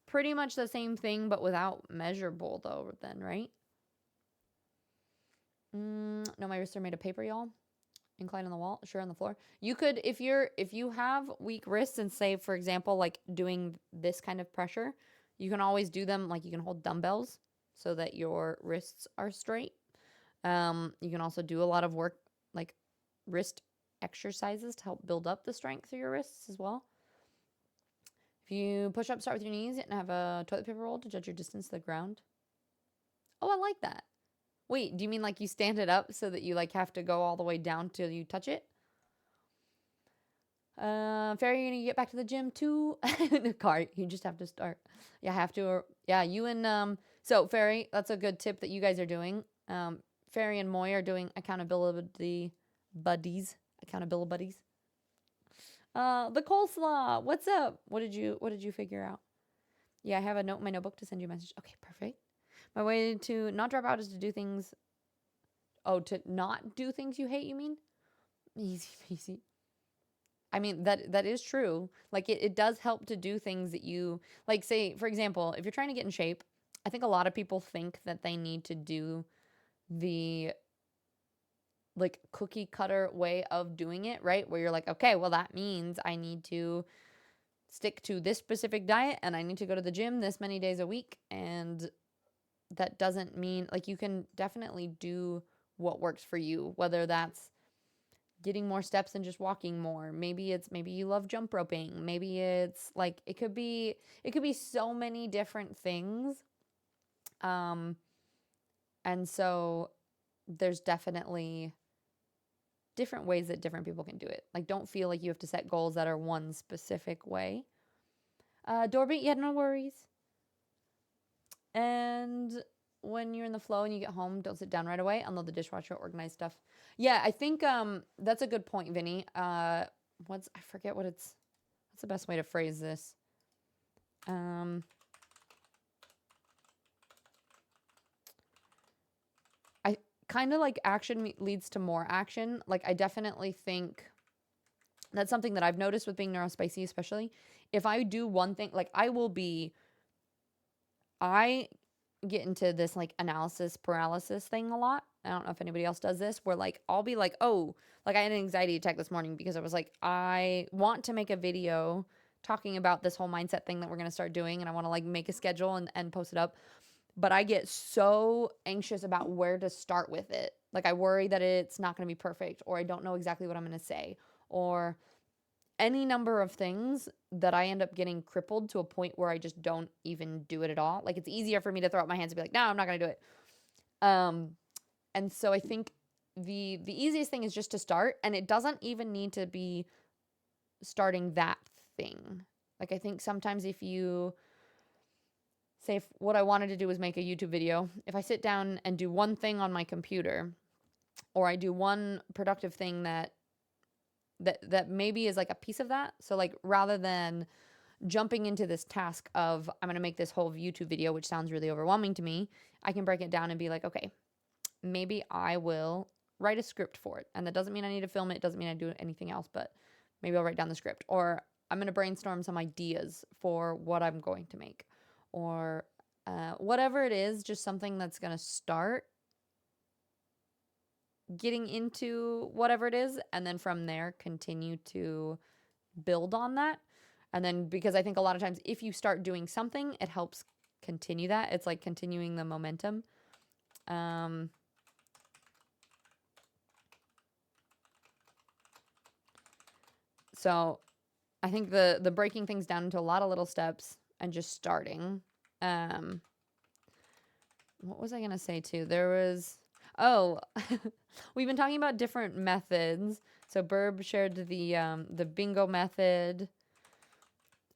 pretty much the same thing, but without measurable, though, then, right? No, my wrists are made of paper, y'all. Incline on the wall, sure, on the floor. You could, if you have weak wrists and say, for example, like doing this kind of pressure, you can always do them, like you can hold dumbbells so that your wrists are straight. You can also do a lot of work, like wrist exercises to help build up the strength of your wrists as well. If you push up, start with your knees and have a toilet paper roll to judge your distance to the ground. Oh, I like that. Wait, do you mean like you stand it up so that you like have to go all the way down till you touch it? Fairy, you gonna get back to the gym too? Car, you just have to start. Yeah, I have to. Or, yeah, you and so Fairy, that's a good tip that you guys are doing. Fairy and Moy are doing accountability buddies. Accountability buddies. The coleslaw. What's up? What did you figure out? Yeah, I have a note in my notebook to send you a message. Okay, perfect. My way to not drop out is to do things. Oh, to not do things you hate, you mean? Easy peasy. I mean, that is true. Like, it does help to do things that you, like, say, for example, if you're trying to get in shape, I think a lot of people think that they need to do the, like, cookie cutter way of doing it, right? Where you're like, okay, well, that means I need to stick to this specific diet and I need to go to the gym this many days a week. And that doesn't mean, like, you can definitely do what works for you, whether that's getting more steps and just walking more. Maybe you love jump roping. Maybe it's like it could be so many different things. And so there's definitely different ways that different people can do it. Like, don't feel like you have to set goals that are one specific way. Dorby, yeah, no worries. And when you're in the flow and you get home, don't sit down right away. Unload the dishwasher, organize stuff. Yeah, I think that's a good point, Vinny. I forget what's the best way to phrase this? I kind of like action leads to more action. Like, I definitely think that's something that I've noticed with being neurospicy, especially if I do one thing, like I get into this like analysis paralysis thing a lot. I don't know if anybody else does this, where like I'll be like, oh, like I had an anxiety attack this morning because I was like, I want to make a video talking about this whole mindset thing that we're going to start doing, and I want to like make a schedule and post it up. But I get so anxious about where to start with it. Like, I worry that it's not going to be perfect, or I don't know exactly what I'm going to say, or any number of things that I end up getting crippled to a point where I just don't even do it at all. Like, it's easier for me to throw up my hands and be like, no, I'm not going to do it. And so I think the easiest thing is just to start, and it doesn't even need to be starting that thing. Like, I think sometimes if you say, if what I wanted to do was make a YouTube video, if I sit down and do one thing on my computer, or I do one productive thing that maybe is like a piece of that. So like, rather than jumping into this task of I'm going to make this whole YouTube video, which sounds really overwhelming to me, I can break it down and be like, okay, maybe I will write a script for it. And that doesn't mean I need to film it. It doesn't mean I do anything else, but maybe I'll write down the script, or I'm going to brainstorm some ideas for what I'm going to make, or whatever it is, just something that's going to start getting into whatever it is, and then from there continue to build on that. And then, because I think a lot of times if you start doing something, it helps continue that. It's like continuing the momentum. So I think the breaking things down into a lot of little steps and just starting. What was I going to say too? Oh, we've been talking about different methods. So Burb shared the bingo method.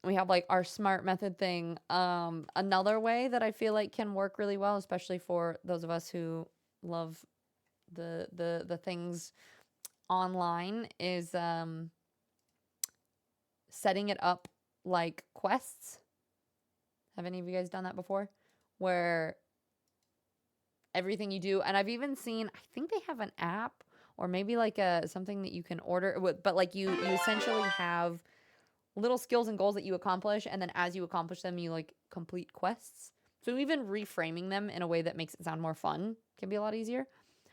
We have like our smart method thing. Another way that I feel like can work really well, especially for those of us who love the things online, is setting it up like quests. Have any of you guys done that before? Where everything you do, and I've even seen, I think they have an app or maybe like a something that you can order, but like you essentially have little skills and goals that you accomplish, and then as you accomplish them, you like complete quests. So even reframing them in a way that makes it sound more fun can be a lot easier.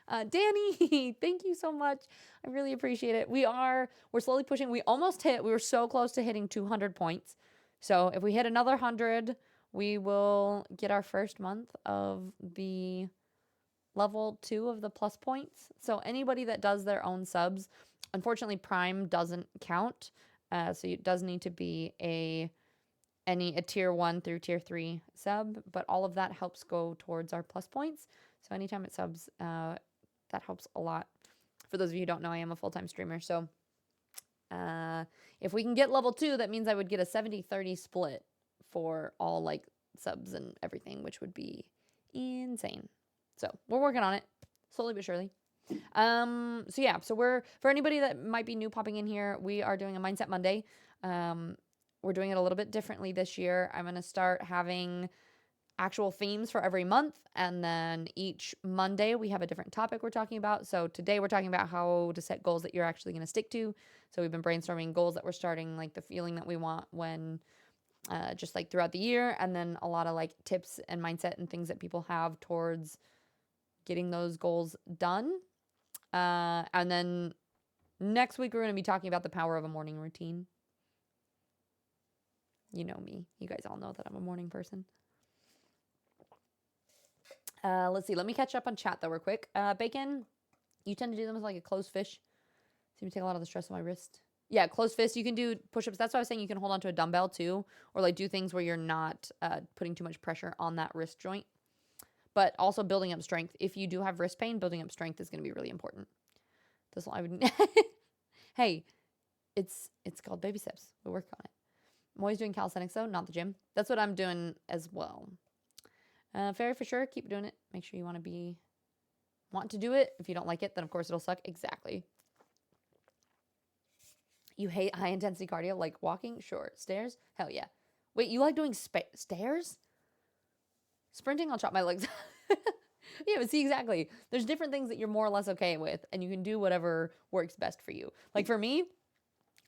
Danny, thank you so much. I really appreciate it. We're slowly pushing. We were so close to hitting 200 points. So if we hit another 100, we will get our first month of the level 2 of the plus points. So anybody that does their own subs, unfortunately Prime doesn't count. So it does need to be a tier 1 through tier 3 sub, but all of that helps go towards our plus points. So anytime it subs, that helps a lot. For those of you who don't know, I am a full-time streamer. So if we can get level 2, that means I would get a 70-30 split for all like subs and everything, which would be insane. So we're working on it slowly but surely. So we're, for anybody that might be new popping in here, we are doing a Mindset Monday. We're doing it a little bit differently this year. I'm going to start having actual themes for every month, and then each Monday we have a different topic we're talking about. So today we're talking about how to set goals that you're actually going to stick to. So we've been brainstorming goals that we're starting, like the feeling that we want when just like throughout the year, and then a lot of like tips and mindset and things that people have towards getting those goals done. And then next week we're going to be talking about the power of a morning routine. You know me. You guys all know that I'm a morning person. Let's see. Let me catch up on chat though real quick. Bacon, you tend to do them with like a closed fist. Seem to take a lot of the stress on my wrist. Yeah, closed fist. You can do push-ups. That's why I was saying you can hold onto a dumbbell too, or like do things where you're not putting too much pressure on that wrist joint. But also building up strength. If you do have wrist pain, building up strength is going to be really important. I would. Hey, it's called baby steps. We work on it. I'm always doing calisthenics though, not the gym. That's what I'm doing as well. Fairy for sure. Keep doing it. Make sure you want to do it. If you don't like it, then of course it'll suck. Exactly. You hate high intensity cardio, like walking? Sure. Stairs? Hell yeah. Wait, you like doing stairs? Sprinting, I'll chop my legs. Yeah, but see, exactly. There's different things that you're more or less okay with, and you can do whatever works best for you. Like for me,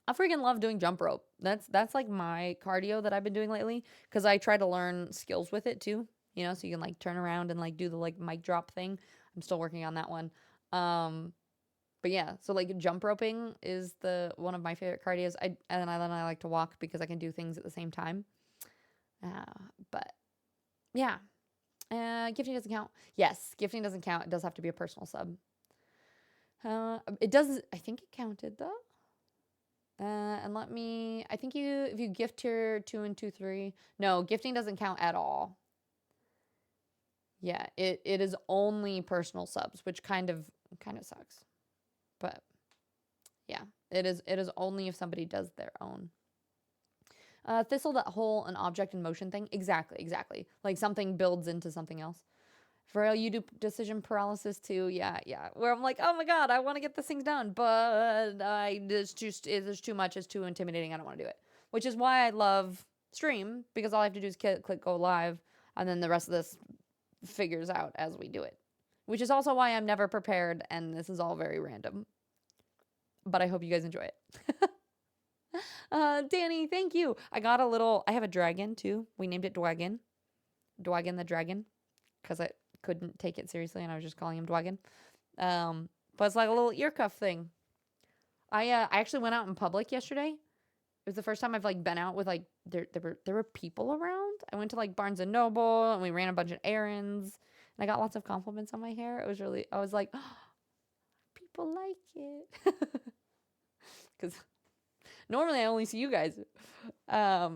I freaking love doing jump rope. That's like my cardio that I've been doing lately, because I try to learn skills with it too. You know, so you can like turn around and like do the like mic drop thing. I'm still working on that one. But yeah, so like jump roping is one of my favorite cardios. Then I like to walk because I can do things at the same time. But yeah. Gifting doesn't count. Yes, gifting doesn't count. It does have to be a personal sub. It does. I think it counted though. And I think if you gift tier 2 and 2, 3. No, gifting doesn't count at all. Yeah, it is only personal subs, which kind of sucks. But yeah, it is only if somebody does their own. Thistle, that whole an object in motion thing. Exactly. Like something builds into something else. For real, you do decision paralysis too. Yeah. Where I'm like, oh my god, I want to get this thing done, but there's too much. It's too intimidating. I don't want to do it. Which is why I love stream, because all I have to do is click go live, and then the rest of this figures out as we do it. Which is also why I'm never prepared, and this is all very random. But I hope you guys enjoy it. Danny, thank you. I have a dragon too. We named it Dwagon. Dwagon the dragon. Because I couldn't take it seriously and I was just calling him Dwagon. But it's like a little ear cuff thing. I actually went out in public yesterday. It was the first time I've like been out with like there were people around. I went to like Barnes and Noble and we ran a bunch of errands and I got lots of compliments on my hair. I was like, oh, people like it. Because normally I only see you guys. Yeah,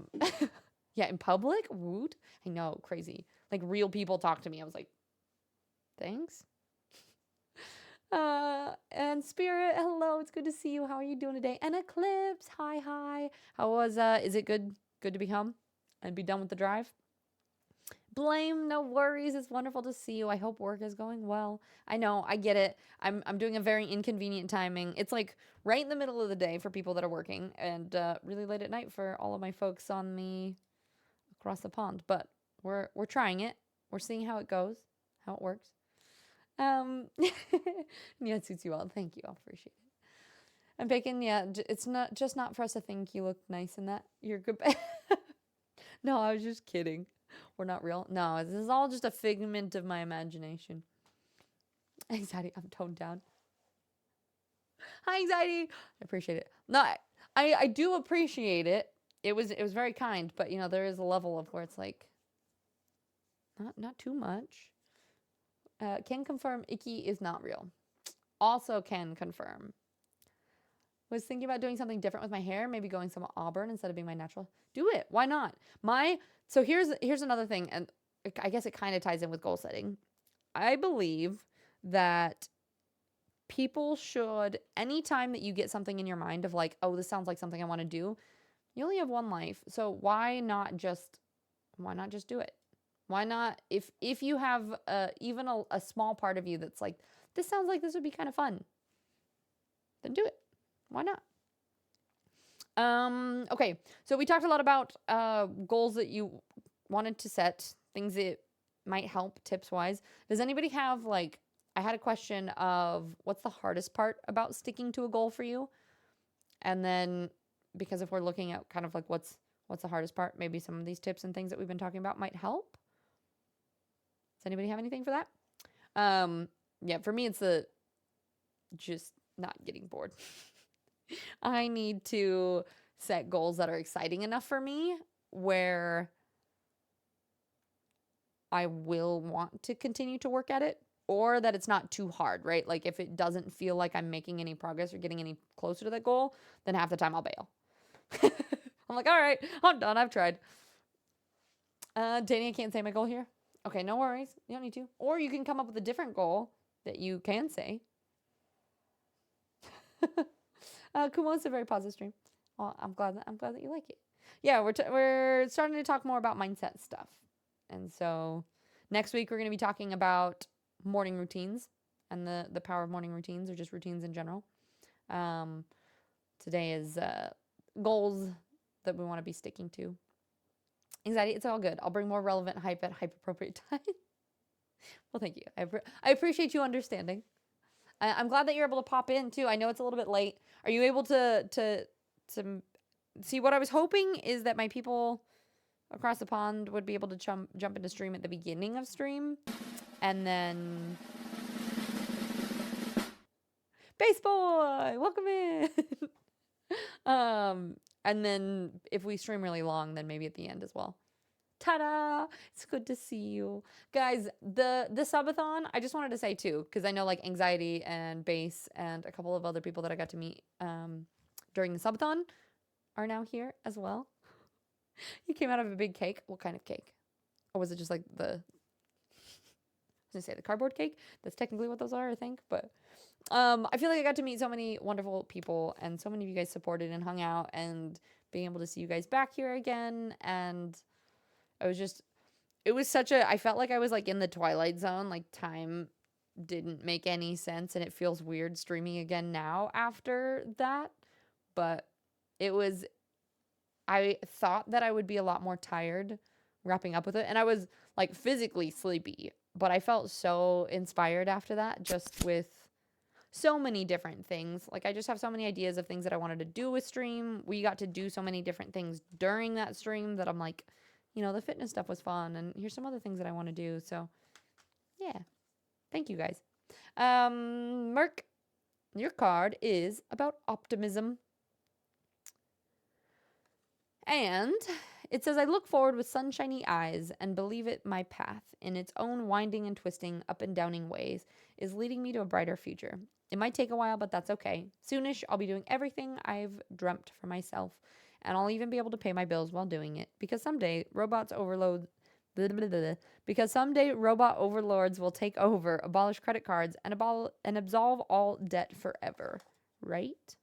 in public? Woot. I know, crazy. Like real people talk to me. I was like, thanks. And Spirit, hello, it's good to see you. How are you doing today? And Eclipse, hi, hi. How was, is it good to be home and be done with the drive? Blame, no worries. It's wonderful to see you. I hope work is going well. I know, I get it. I'm doing a very inconvenient timing. It's like right in the middle of the day for people that are working, and really late at night for all of my folks on the across the pond. But we're trying it. We're seeing how it goes, how it works. Yeah, it suits you well. Thank you. I appreciate it. And Bacon, yeah, it's not for us to think you look nice in that. You're good. No, I was just kidding. We're not real. No, this is all just a figment of my imagination. Anxiety, I'm toned down. Hi, anxiety. I appreciate it. No, I do appreciate it. It was very kind, but you know there is a level of where it's like not too much. Can confirm Icky is not real. Also can confirm. Was thinking about doing something different with my hair, maybe going some auburn instead of being my natural. Do it. Why not? So here's another thing, and I guess it kind of ties in with goal setting. I believe that people should, anytime that you get something in your mind of like, oh, this sounds like something I want to do, you only have one life. So why not just do it? Why not, if you have even a small part of you that's like, this sounds like this would be kind of fun, then do it. Why not? Okay, so we talked a lot about goals that you wanted to set, things that might help tips wise. Does anybody have like, I had a question of what's the hardest part about sticking to a goal for you? And then because if we're looking at kind of like what's the hardest part, maybe some of these tips and things that we've been talking about might help. Does anybody have anything for that? Yeah, for me it's the just not getting bored. I need to set goals that are exciting enough for me where I will want to continue to work at it, or that it's not too hard, right? Like if it doesn't feel like I'm making any progress or getting any closer to that goal, then half the time I'll bail. I'm like, all right, I'm done. I've tried. Danny, I can't say my goal here. Okay, no worries. You don't need to. Or you can come up with a different goal that you can say. Kumo's a very positive stream. Well, I'm glad that you like it. Yeah, we're starting to talk more about mindset stuff. And so next week we're going to be talking about morning routines and the power of morning routines, or just routines in general. Today is goals that we want to be sticking to. Anxiety, it's all good. I'll bring more relevant hype at hype appropriate time. Well, thank you. I appreciate you understanding. I'm glad that you're able to pop in too. I know it's a little bit late. Are you able to see? What I was hoping is that my people across the pond would be able to jump into stream at the beginning of stream, and then Base Boy, welcome in. And then if we stream really long, then maybe at the end as well. Ta-da! It's good to see you. Guys, the subathon, I just wanted to say too, because I know like Anxiety and Base and a couple of other people that I got to meet during the subathon are now here as well. You came out of a big cake. What kind of cake? Or was it just like I was gonna say the cardboard cake? That's technically what those are, I think. But I feel like I got to meet so many wonderful people, and so many of you guys supported and hung out, and being able to see you guys back here again, and it was such I felt like I was like in the Twilight Zone, like time didn't make any sense, and it feels weird streaming again now after that. But I thought that I would be a lot more tired wrapping up with it, and I was like physically sleepy, but I felt so inspired after that, just with so many different things. Like I just have so many ideas of things that I wanted to do with stream. We got to do so many different things during that stream that I'm like, you know, the fitness stuff was fun, and here's some other things that I want to do. So yeah, thank you guys. Merc, your card is about optimism. And it says, I look forward with sunshiny eyes and believe it my path, in its own winding and twisting, up and downing ways, is leading me to a brighter future. It might take a while, but that's okay. Soonish, I'll be doing everything I've dreamt for myself, and I'll even be able to pay my bills while doing it, because someday robots overload blah, blah, blah, blah, because someday robot overlords will take over, abolish credit cards, and absolve all debt forever. Right?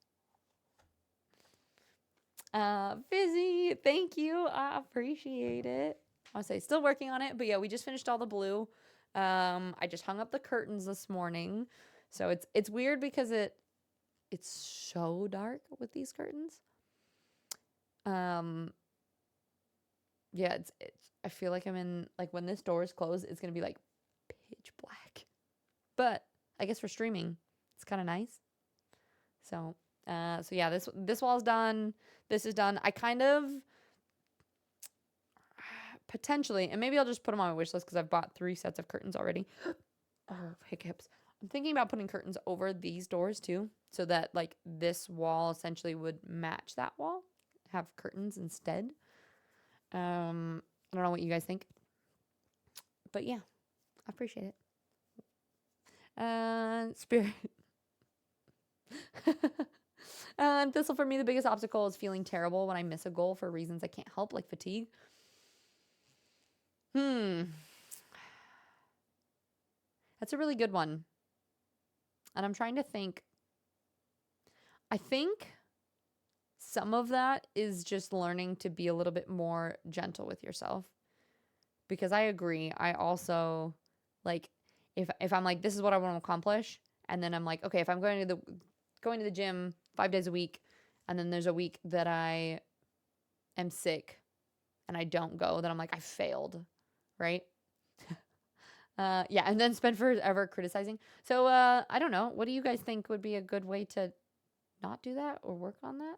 Fizzy, thank you. I appreciate it. I'll say still working on it, but yeah, we just finished all the blue. I just hung up the curtains this morning. So it's weird because it's so dark with these curtains. Yeah, it's I feel like I'm in, like, when this door is closed, it's gonna be like pitch black. But I guess for streaming, it's kind of nice. So so yeah, this wall's done. This is done. I kind of potentially, and maybe I'll just put them on my wish list because I've bought 3 sets of curtains already. Oh, hiccups. I'm thinking about putting curtains over these doors too, so that like this wall essentially would match that wall, have curtains instead. I don't know what you guys think, but yeah, I appreciate it. Spirit. Thistle, for me, the biggest obstacle is feeling terrible when I miss a goal for reasons I can't help, like fatigue. That's a really good one. And I'm trying to think. I think some of that is just learning to be a little bit more gentle with yourself. Because I agree. I also, like, if I'm like, this is what I want to accomplish, and then I'm like, okay, if I'm going to the gym 5 days a week, and then there's a week that I am sick and I don't go, then I'm like, I failed, right? Yeah, and then spend forever criticizing. So I don't know. What do you guys think would be a good way to not do that or work on that?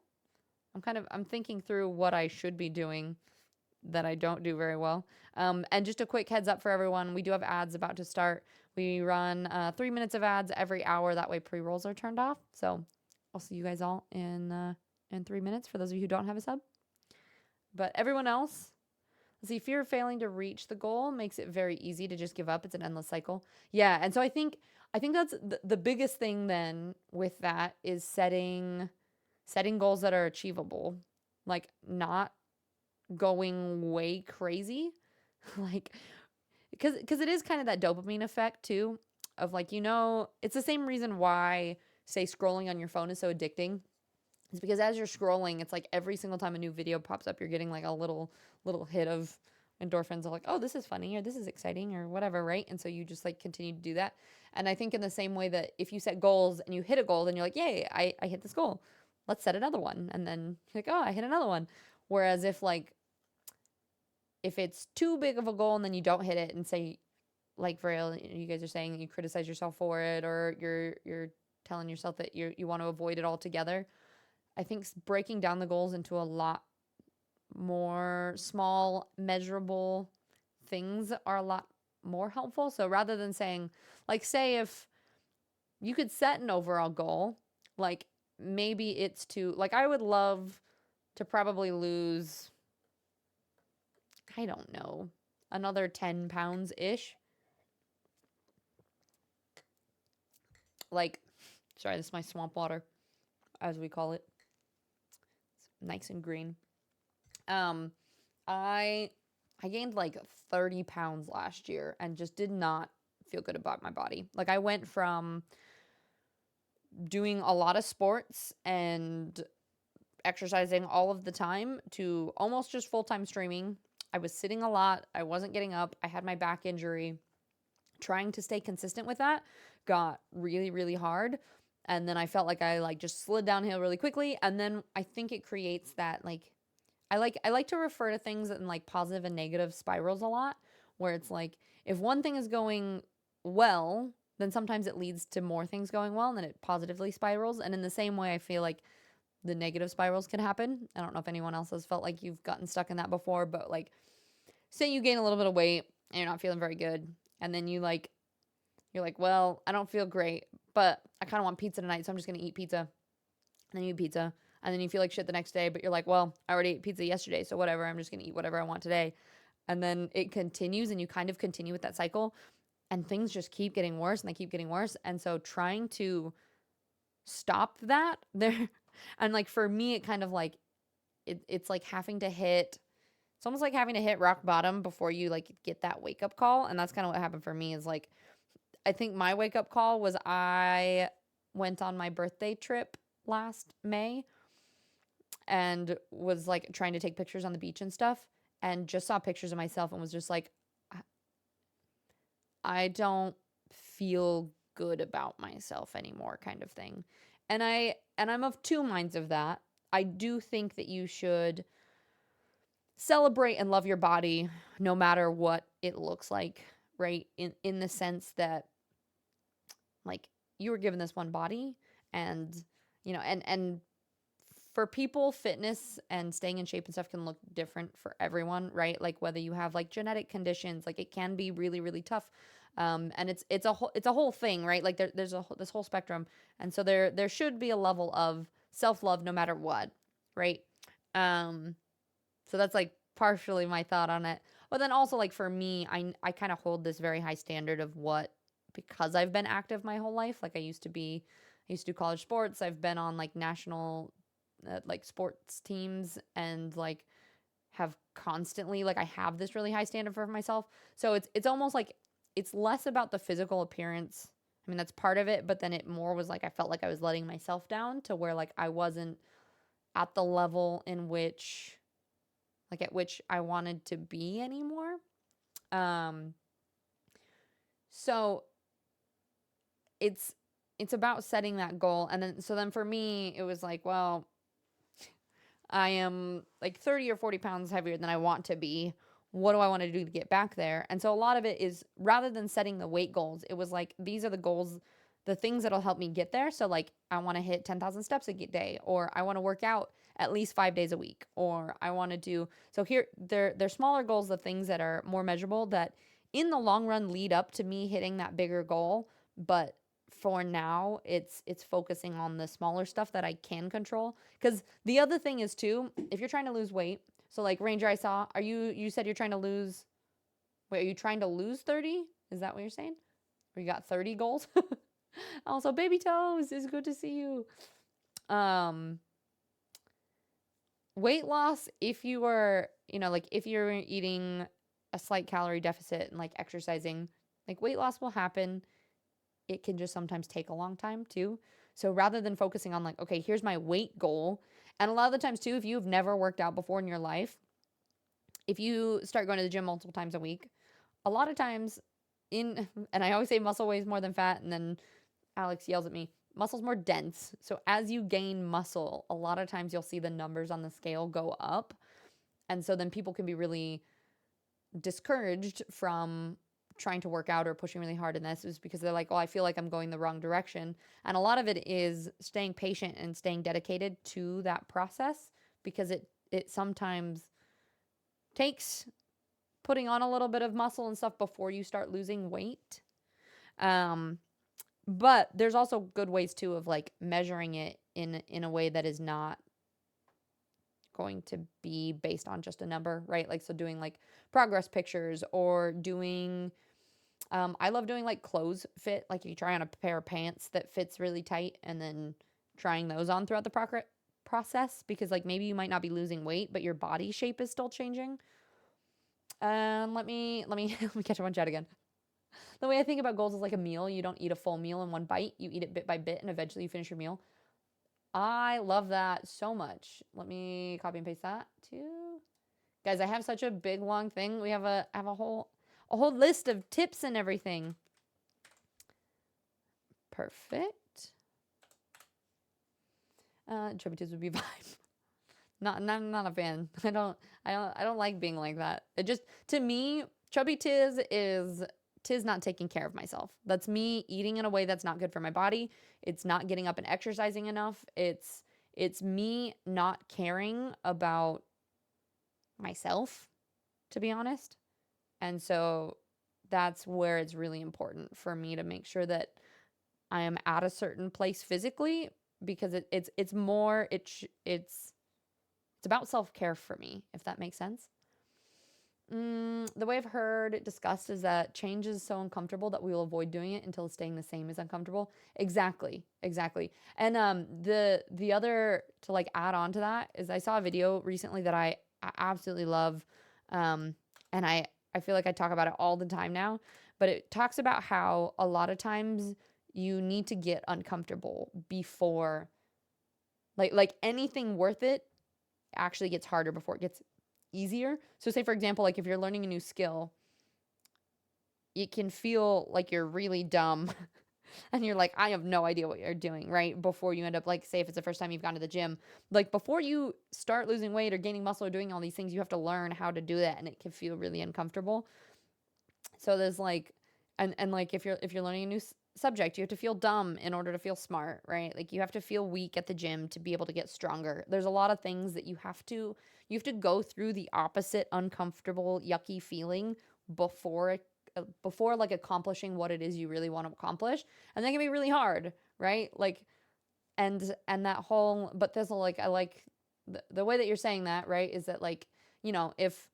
I'm thinking through what I should be doing that I don't do very well. And just a quick heads up for everyone, we do have ads about to start. We run 3 minutes of ads every hour. That way pre-rolls are turned off. So I'll see you guys all in 3 minutes for those of you who don't have a sub. But everyone else, let's see, fear of failing to reach the goal makes it very easy to just give up. It's an endless cycle. Yeah, and so I think that's the biggest thing then with that is setting goals that are achievable. Like not going way crazy. Like because it is kind of that dopamine effect too of like, it's the same reason why say scrolling on your phone is so addicting. It's because as you're scrolling, it's like every single time a new video pops up, you're getting like a little hit of endorphins of like, oh, this is funny or this is exciting or whatever, right? And so you just like continue to do that. And I think in the same way that if you set goals and you hit a goal, then you're like, yay, I hit this goal. Let's set another one. And then you're like, oh, I hit another one. Whereas if it's too big of a goal and then you don't hit it and say, like Vrail, you guys are saying you criticize yourself for it, or you're telling yourself that you want to avoid it altogether. I think breaking down the goals into a lot more small, measurable things are a lot more helpful. So rather than saying, like, say if you could set an overall goal, like maybe it's to, like, I would love to probably lose, I don't know, another 10 pounds ish. Like, sorry, this is my swamp water, as we call it. It's nice and green. I gained like 30 pounds last year and just did not feel good about my body. Like I went from doing a lot of sports and exercising all of the time to almost just full-time streaming. I was sitting a lot. I wasn't getting up. I had my back injury. Trying to stay consistent with that got really, really hard. And then I felt like I just slid downhill really quickly. And then I think it creates that I like to refer to things in like positive and negative spirals a lot, where it's like if one thing is going well, then sometimes it leads to more things going well and then it positively spirals. And in the same way, I feel like the negative spirals can happen. I don't know if anyone else has felt like you've gotten stuck in that before, but like say you gain a little bit of weight and you're not feeling very good, and then you're like, well, I don't feel great, but I kind of want pizza tonight, so I'm just going to eat pizza. And then you eat pizza. And then you feel like shit the next day, but you're like, well, I already ate pizza yesterday, so whatever, I'm just going to eat whatever I want today. And then it continues, and you kind of continue with that cycle, and things just keep getting worse, and they keep getting worse. And so trying to stop that there, and like for me, it kind of like, it's like having to hit, it's almost like having to hit rock bottom before you like get that wake up call. And that's kind of what happened for me is like, I think my wake up call was I went on my birthday trip last May and was like trying to take pictures on the beach and stuff and just saw pictures of myself and was just like, I don't feel good about myself anymore kind of thing. And I'm of two minds of that. I do think that you should celebrate and love your body no matter what it looks like, right? In the sense that like you were given this one body and and for people, fitness and staying in shape and stuff can look different for everyone, right? Like whether you have like genetic conditions, like it can be really, really tough. And it's a whole thing, right? Like there's this whole spectrum, and so there should be a level of self love no matter what, right? Um, so that's like partially my thought on it. But then also like for me, I kind of hold this very high standard of what because I've been active my whole life. Like I used to do college sports. I've been on like national like sports teams and like have constantly like I have this really high standard for myself. So it's almost like it's less about the physical appearance. I mean, that's part of it, but then it more was like I felt like I was letting myself down to where like I wasn't at the level in which like at which I wanted to be anymore. Um so it's it's about setting that goal and then for me it was like, well, I am like 30 or 40 pounds heavier than I want to be. What do I want to do to get back there? And so a lot of it is rather than setting the weight goals, it was like these are the goals, the things that'll help me get there. So like I want to hit 10,000 steps a day, or I want to work out at least 5 days a week, or I want to do so here they're smaller goals, the things that are more measurable that in the long run lead up to me hitting that bigger goal. But for now, it's focusing on the smaller stuff that I can control. Because the other thing is too, if you're trying to lose weight, so like Ranger, I saw, you said you're trying to lose, wait, are you trying to lose 30? Is that what you're saying? Or you got 30 goals? Also, baby toes, it's good to see you. Um, Weight loss, if you were, like if you're eating a slight calorie deficit and like exercising, like weight loss will happen. It can just sometimes take a long time too. So rather than focusing on like, okay, here's my weight goal, and a lot of the times too, if you've never worked out before in your life, if you start going to the gym multiple times a week, a lot of times and I always say muscle weighs more than fat, and then Alex yells at me, muscle's more dense. So as you gain muscle, a lot of times you'll see the numbers on the scale go up. And so then people can be really discouraged from trying to work out or pushing really hard in this is because they're like, oh, I feel like I'm going the wrong direction. And a lot of it is staying patient and staying dedicated to that process because it sometimes takes putting on a little bit of muscle and stuff before you start losing weight. But there's also good ways too of like measuring it in a way that is not going to be based on just a number, right? Like so doing like progress pictures or doing I love doing like clothes fit, like you try on a pair of pants that fits really tight and then trying those on throughout the process because like maybe you might not be losing weight, but your body shape is still changing. Let me catch up on chat again. The way I think about goals is like a meal. You don't eat a full meal in one bite. You eat it bit by bit and eventually you finish your meal. I love that so much. Let me copy and paste that too. Guys, I have such a big long thing. We have a whole list of tips and everything. Perfect. Chubby Tiz would be vibe. Not a fan. I don't like being like that. It just to me, Chubby Tiz is not taking care of myself. That's me eating in a way that's not good for my body. It's not getting up and exercising enough. It's me not caring about myself, to be honest. And so that's where it's really important for me to make sure that I am at a certain place physically because it's more it's about self-care for me, if that makes sense. The way I've heard it discussed is that change is so uncomfortable that we will avoid doing it until staying the same is uncomfortable. Exactly. And the other to like add on to that is I saw a video recently that I absolutely love. And I feel like I talk about it all the time now, but it talks about how a lot of times you need to get uncomfortable before like anything worth it actually gets harder before it gets easier. So say for example, like if you're learning a new skill, it can feel like you're really dumb and you're like, I have no idea what you're doing, right? Before you end up, like, say if it's the first time you've gone to the gym, like before you start losing weight or gaining muscle or doing all these things, you have to learn how to do that and it can feel really uncomfortable. So there's like, and like if you're learning a new subject, you have to feel dumb in order to feel smart, right? Like you have to feel weak at the gym to be able to get stronger. There's a lot of things that you have to go through the opposite uncomfortable, yucky feeling before before like accomplishing what it is you really want to accomplish. And that can be really hard, right? Like and that whole but there's like I like the way that you're saying that, right? Is that like, if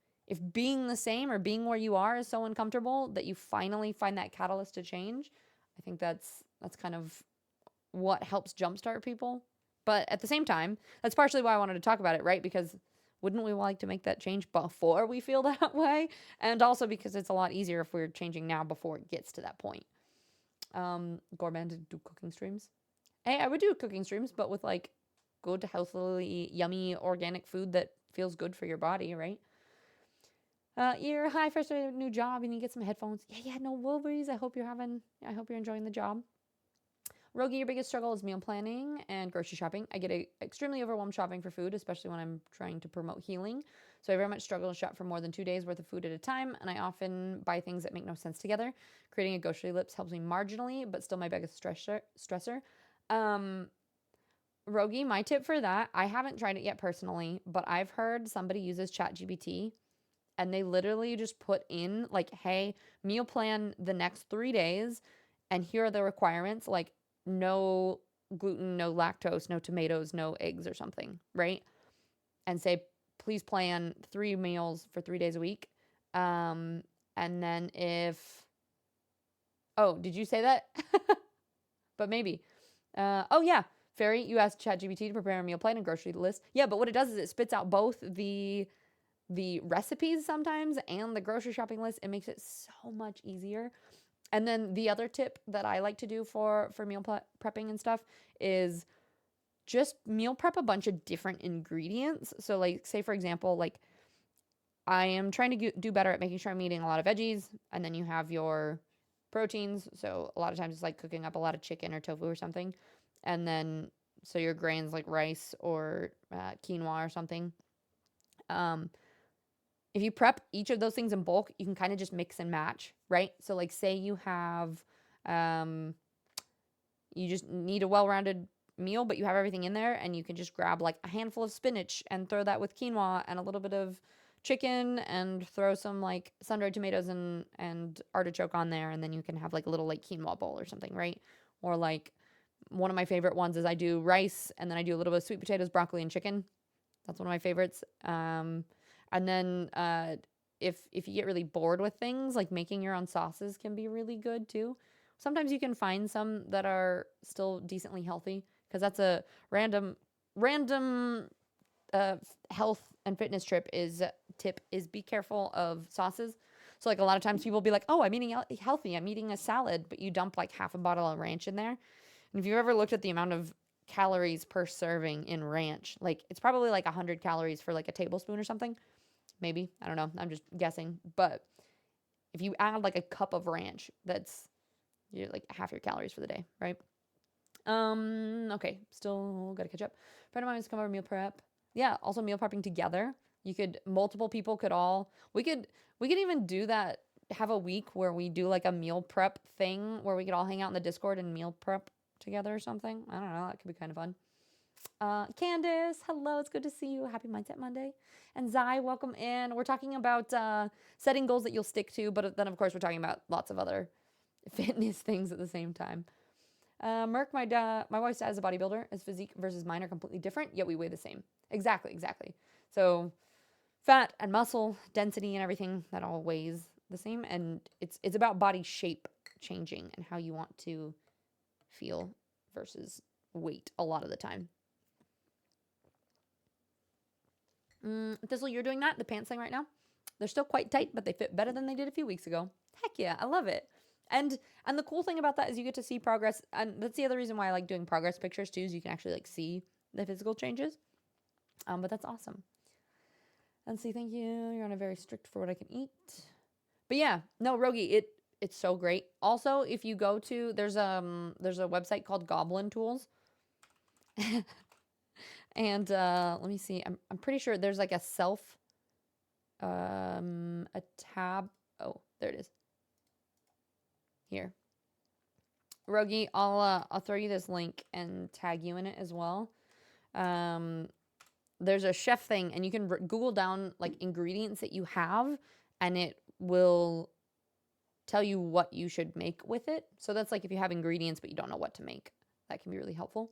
being the same or being where you are is so uncomfortable that you finally find that catalyst to change, I think that's kind of what helps jumpstart people. But at the same time, that's partially why I wanted to talk about it, right? Because wouldn't we like to make that change before we feel that way? And also because it's a lot easier if we're changing now before it gets to that point. Gorman to do cooking streams. Hey, I would do cooking streams, but with like good, healthily, yummy, organic food that feels good for your body, right? You're high first day of a new job and you get some headphones. Yeah, no worries. I hope you're enjoying the job. Rogi, your biggest struggle is meal planning and grocery shopping. I get extremely overwhelmed shopping for food, especially when I'm trying to promote healing. So I very much struggle to shop for more than 2 days worth of food at a time, and I often buy things that make no sense together. Creating a grocery list helps me marginally, but still my biggest stressor. Um, Rogi, my tip for that, I haven't tried it yet personally, but I've heard somebody uses ChatGPT and they literally just put in like, hey, meal plan the next 3 days, and here are the requirements, like no gluten, no lactose, no tomatoes, no eggs or something, right? And say, please plan 3 meals for 3 days a week. And then if, oh, did you say that? But maybe. Oh, yeah. Fairy, you asked ChatGPT to prepare a meal plan and grocery list. Yeah, but what it does is it spits out both the recipes sometimes and the grocery shopping list. It makes it so much easier. And then the other tip that I like to do for meal prepping and stuff is just meal prep a bunch of different ingredients. So like say for example, like I am trying to do better at making sure I'm eating a lot of veggies, and then you have your proteins. So a lot of times it's like cooking up a lot of chicken or tofu or something. And then so your grains like rice or quinoa or something. Um, if you prep each of those things in bulk, you can kind of just mix and match, right? So like say you have you just need a well-rounded meal, but you have everything in there and you can just grab like a handful of spinach and throw that with quinoa and a little bit of chicken and throw some like sun-dried tomatoes and artichoke on there, and then you can have like a little like quinoa bowl or something, right? Or like one of my favorite ones is I do rice and then I do a little bit of sweet potatoes, broccoli, and chicken. That's one of my favorites. And then if you get really bored with things, like making your own sauces can be really good too. Sometimes you can find some that are still decently healthy, because that's a random health and fitness tip is be careful of sauces. So like a lot of times people will be like, oh, I'm eating healthy, I'm eating a salad, but you dump like half a bottle of ranch in there. And if you've ever looked at the amount of calories per serving in ranch, like it's probably like 100 calories for like a tablespoon or something. Maybe. I don't know. I'm just guessing. But if you add like a cup of ranch, that's you're like half your calories for the day, right? Okay, still gotta catch up. Friend of mine has come over meal prep. Yeah, also meal prepping together. You could multiple people could all we could even do that, have a week where we do like a meal prep thing where we could all hang out in the Discord and meal prep together or something. I don't know, that could be kind of fun. Candace, hello, it's good to see you. Happy Mindset Monday. And Zai, welcome in. We're talking about setting goals that you'll stick to, but then of course we're talking about lots of other fitness things at the same time. Merc, my wife's dad is a bodybuilder. His physique versus mine are completely different, yet we weigh the same. Exactly. So fat and muscle density and everything, that all weighs the same, and it's about body shape changing and how you want to feel versus weight a lot of the time. Thistle, you're doing that, the pants thing right now? They're still quite tight, but they fit better than they did a few weeks ago. Heck yeah, I love it. And the cool thing about that is you get to see progress, and that's the other reason why I like doing progress pictures too, is you can actually like see the physical changes. But that's awesome. And see, thank you. You're on a very strict for what I can eat. But yeah, no, Rogi, it's so great. Also, if you go to there's a website called Goblin Tools. And let me see. I'm pretty sure there's like a tab. Oh, there it is. Here. Rogi, I'll throw you this link and tag you in it as well. There's a chef thing, and you can Google down like ingredients that you have, and it will tell you what you should make with it. So that's like if you have ingredients but you don't know what to make, that can be really helpful.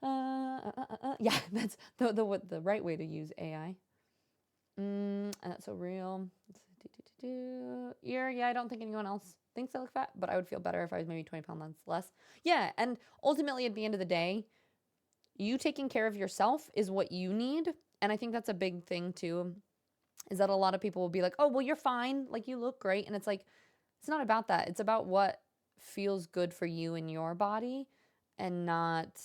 Yeah, that's the right way to use AI. And that's so real. Yeah, I don't think anyone else thinks I look fat, but I would feel better if I was maybe 20 pounds less. Yeah, and ultimately at the end of the day, you taking care of yourself is what you need. And I think that's a big thing too, is that a lot of people will be like, oh, well, you're fine. Like, you look great. And it's like, it's not about that. It's about what feels good for you and your body, and not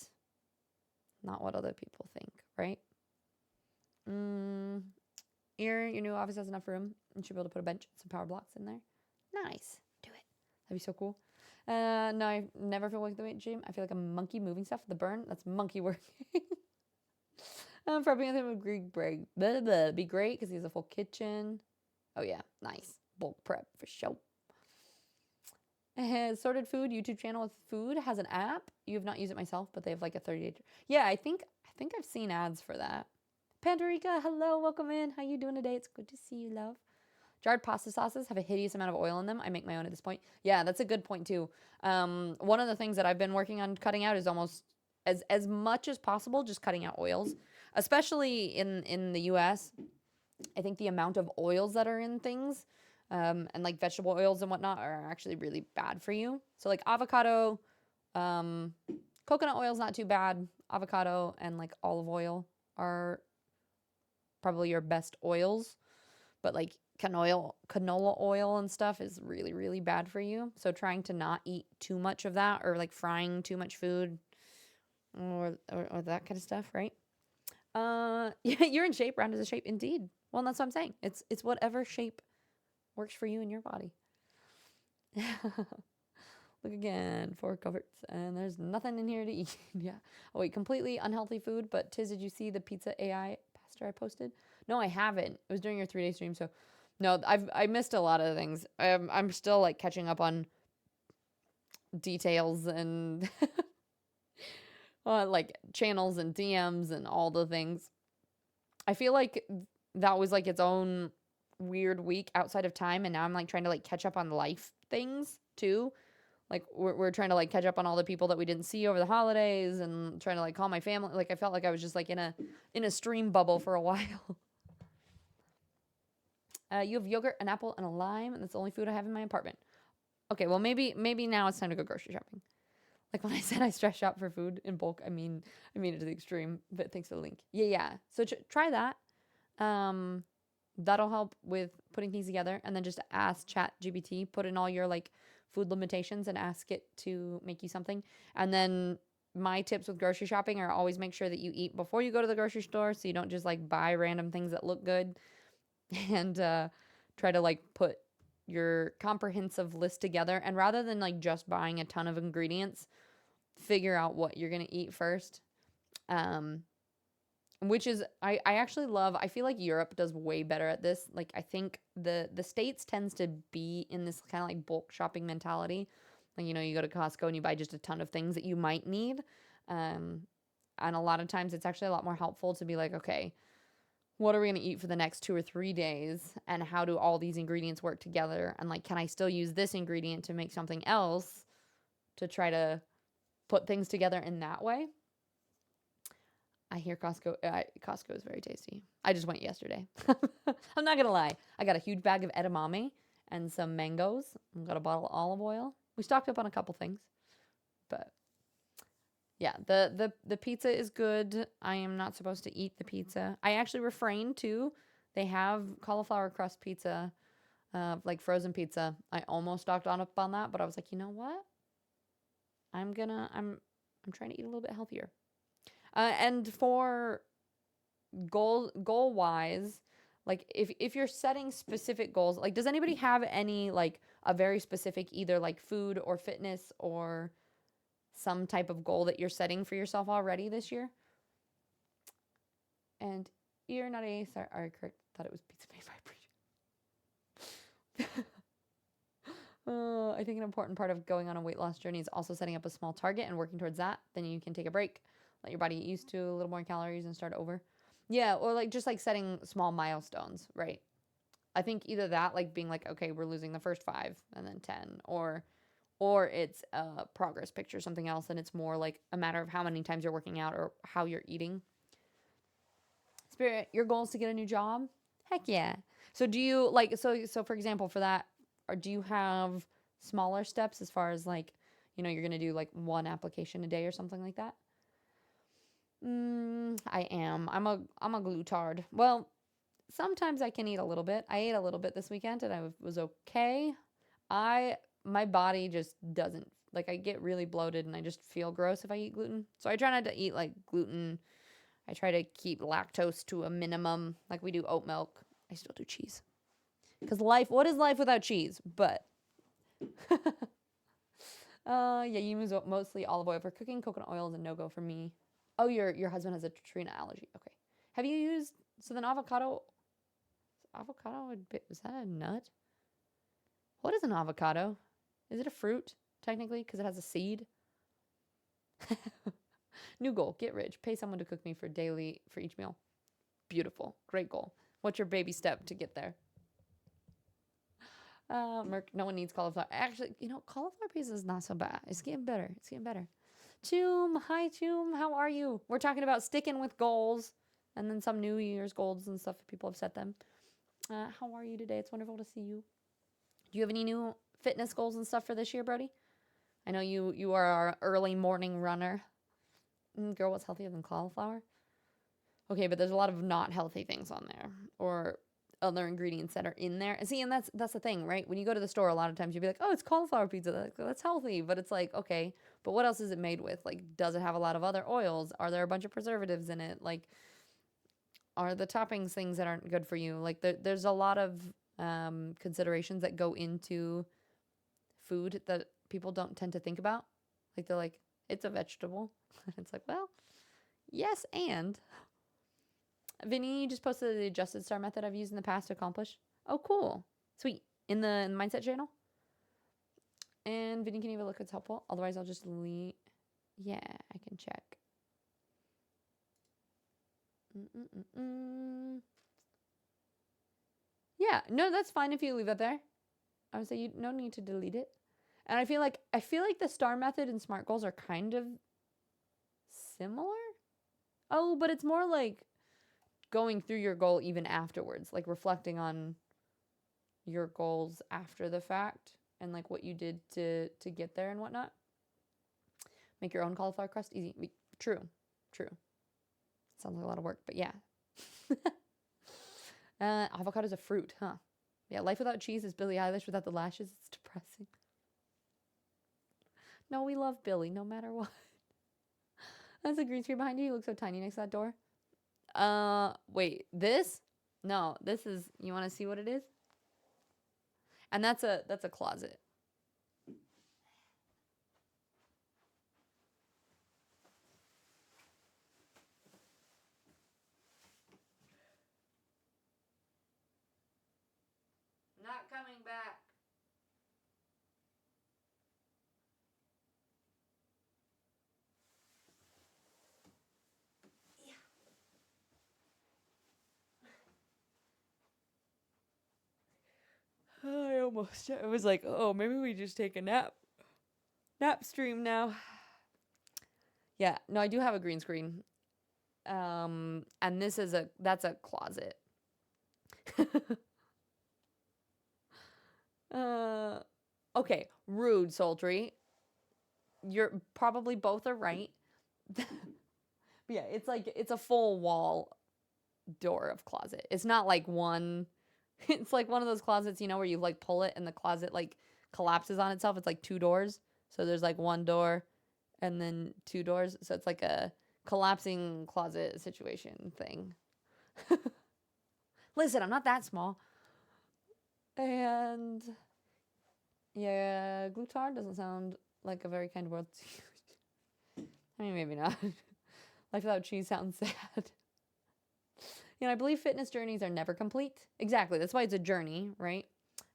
what other people think, right? Your new office has enough room. You should be able to put a bench and some power blocks in there. Nice. Do it. That'd be so cool. No, I never feel like the weight gym. I feel like a monkey moving stuff. The burn, that's monkey working. Prepping with him would be great because he has a full kitchen. Oh yeah, nice. Bulk prep for sure. Sorted Food YouTube channel with food has an app. You have not used it myself, but they have like a 30-day. Yeah, I think I've seen ads for that. Pandorica, hello, welcome in. How you doing today? It's good to see you, love. Jarred pasta sauces have a hideous amount of oil in them. I make my own at this point. Yeah, that's a good point too. One of the things that I've been working on cutting out is almost as much as possible, just cutting out oils, especially in the US. I think the amount of oils that are in things, and like vegetable oils and whatnot, are actually really bad for you. So like avocado, coconut oil is not too bad. Avocado and like olive oil are probably your best oils, but like canola oil and stuff is really, really bad for you. So trying to not eat too much of that, or like frying too much food, or that kind of stuff, right? Yeah, you're in shape. Round is a shape, indeed. Well, that's what I'm saying. It's whatever shape works for you and your body. Look again for coverts, and there's nothing in here to eat. Yeah. Oh wait, completely unhealthy food. But Tiz, did you see the pizza AI pastor I posted? No, I haven't. It was during your 3-day stream, so no, I missed a lot of things. I'm still like catching up on details and like channels and DMs and all the things. I feel like that was like its own weird week outside of time, and now I'm like trying to like catch up on life things too. Like we're trying to like catch up on all the people that we didn't see over the holidays, and trying to like call my family. Like I felt like I was just like in a stream bubble for a while. You have yogurt, an apple, and a lime, and that's the only food I have in my apartment. Okay, well maybe now it's time to go grocery shopping. Like when I said I stress shop for food in bulk, I mean it to the extreme. But thanks for the link. Yeah. So try that. That'll help with putting things together, and then just ask ChatGPT, put in all your like food limitations and ask it to make you something. And then my tips with grocery shopping are always make sure that you eat before you go to the grocery store, so you don't just like buy random things that look good, and try to like put your comprehensive list together. And rather than like just buying a ton of ingredients, figure out what you're going to eat first. Which is I actually love. I feel like Europe does way better at this. Like I think the States tends to be in this kind of like bulk shopping mentality. Like, you know, you go to Costco and you buy just a ton of things that you might need. And a lot of times it's actually a lot more helpful to be like, okay, what are we going to eat for the next 2 or 3 days? And how do all these ingredients work together? And like, can I still use this ingredient to make something else, to try to put things together in that way? I hear Costco is very tasty. I just went yesterday. I'm not going to lie. I got a huge bag of edamame and some mangoes. I got a bottle of olive oil. We stocked up on a couple things. But yeah, the pizza is good. I am not supposed to eat the pizza. I actually refrained too. They have cauliflower crust pizza, like frozen pizza. I almost stocked on up on that, but I was like, you know what? I'm trying to eat a little bit healthier. And for goal wise, like if you're setting specific goals, like does anybody have any like a very specific either like food or fitness or some type of goal that you're setting for yourself already this year? And you're not a sorry, correct. Thought it was pizza made by I think an important part of going on a weight loss journey is also setting up a small target and working towards that. Then you can take a break, let your body get used to a little more calories and start over. Yeah, or like just like setting small milestones, right? I think either that, like being like, okay, we're losing the first 5 and then 10, or it's a progress picture, something else, and it's more like a matter of how many times you're working out or how you're eating. Spirit, your goal is to get a new job? Heck yeah. So do you like so for example for that, or do you have smaller steps as far as like, you're gonna do like one application a day or something like that? I am. I'm a glutard. Well, sometimes I can eat a little bit. I ate a little bit this weekend and I was okay. My body just doesn't like I get really bloated and I just feel gross if I eat gluten. So I try not to eat like gluten. I try to keep lactose to a minimum. Like we do oat milk. I still do cheese. Cuz what is life without cheese? But yeah, you use mostly olive oil for cooking. Coconut oil is a no-go for me. Oh, your husband has a tree allergy. Okay. Have you used so then avocado is that a nut? What is an avocado? Is it a fruit technically because it has a seed? New goal, get rich. Pay someone to cook me for each meal. Beautiful. Great goal. What's your baby step to get there? No one needs cauliflower. Actually, cauliflower pizza is not so bad. It's getting better. It's getting better. Toom, hi Toom. How are you? We're talking about sticking with goals and then some New Year's goals and stuff if people have set them. How are you today? It's wonderful to see you. Do you have any new fitness goals and stuff for this year, Brody? I know you are our early morning runner. Girl, what's healthier than cauliflower? Okay, but there's a lot of not healthy things on there or other ingredients that are in there. See, and that's the thing, right? When you go to the store, a lot of times you'll be like, oh, it's cauliflower pizza. That's healthy. But it's like, okay, but what else is it made with? Like, does it have a lot of other oils? Are there a bunch of preservatives in it? Like, are the toppings things that aren't good for you? Like, there's a lot of considerations that go into food that people don't tend to think about. Like, they're like, it's a vegetable. It's like, well, yes, and Vinny just posted the adjusted star method I've used in the past to accomplish. Oh, cool. Sweet. In the mindset channel. And Vinny can even look if it's helpful. Otherwise, I'll just leave. Yeah, I can check. Yeah, no, that's fine if you leave it there. I would say you no need to delete it. And I feel like the star method and SMART goals are kind of similar. Oh, but it's more like going through your goal even afterwards, like reflecting on your goals after the fact and like what you did to get there and whatnot. Make your own cauliflower crust easy. True. Sounds like a lot of work, but yeah. Avocado is a fruit, huh? Yeah, life without cheese is Billie Eilish without the lashes. It's depressing. No, we love Billie no matter what. That's a green screen behind you. You look so tiny next to that door. Wait, this? No, this is, you want to see what it is? And that's a closet. Not coming back. I was like, oh, maybe we just take a nap stream now. Yeah, no, I do have a green screen. And that's a closet. Okay, rude, sultry. You're probably both are right. But yeah, it's like it's a full wall door of closet. It's not like one, it's like one of those closets, where you like pull it and the closet like collapses on itself. It's like two doors. So there's like one door and then two doors. So it's like a collapsing closet situation thing. Listen, I'm not that small. And yeah, glutard doesn't sound like a very kind word to use. I mean, maybe not. Life without cheese sounds sad. I believe fitness journeys are never complete. Exactly. That's why it's a journey, right?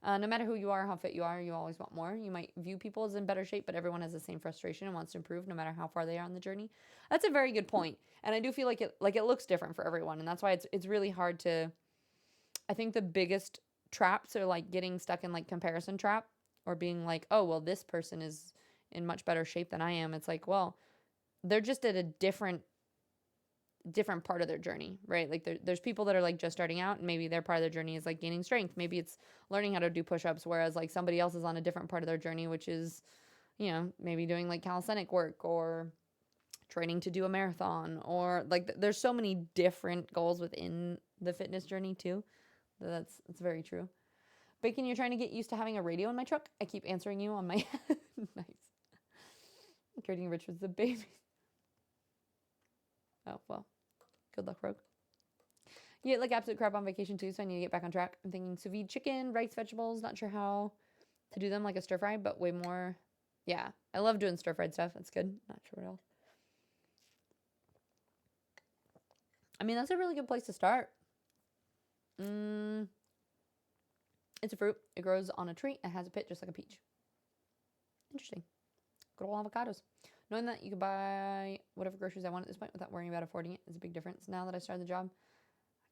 No matter who you are, how fit you are, you always want more. You might view people as in better shape, but everyone has the same frustration and wants to improve no matter how far they are on the journey. That's a very good point. And I do feel like it looks different for everyone. And that's why it's really hard to, I think the biggest traps are like getting stuck in like comparison trap or being like, oh, well, this person is in much better shape than I am. It's like, well, they're just at a different part of their journey, right? Like there's people that are like just starting out and maybe their part of their journey is like gaining strength. Maybe it's learning how to do push-ups, whereas like somebody else is on a different part of their journey, which is, maybe doing like calisthenic work or training to do a marathon or like there's so many different goals within the fitness journey too. That's very true. Bacon, you're trying to get used to having a radio in my truck. I keep answering you on my nice. Trading rich with the baby. Oh, well. Good luck, Rogue. You get like absolute crap on vacation too, so I need to get back on track. I'm thinking sous vide chicken, rice, vegetables. Not sure how to do them like a stir fry, but way more. Yeah, I love doing stir fried stuff. That's good. Not sure what else. I mean, that's a really good place to start. It's a fruit. It grows on a tree. It has a pit just like a peach. Interesting. Good old avocados. Knowing that you could buy whatever groceries I want at this point without worrying about affording it is a big difference. Now that I started the job,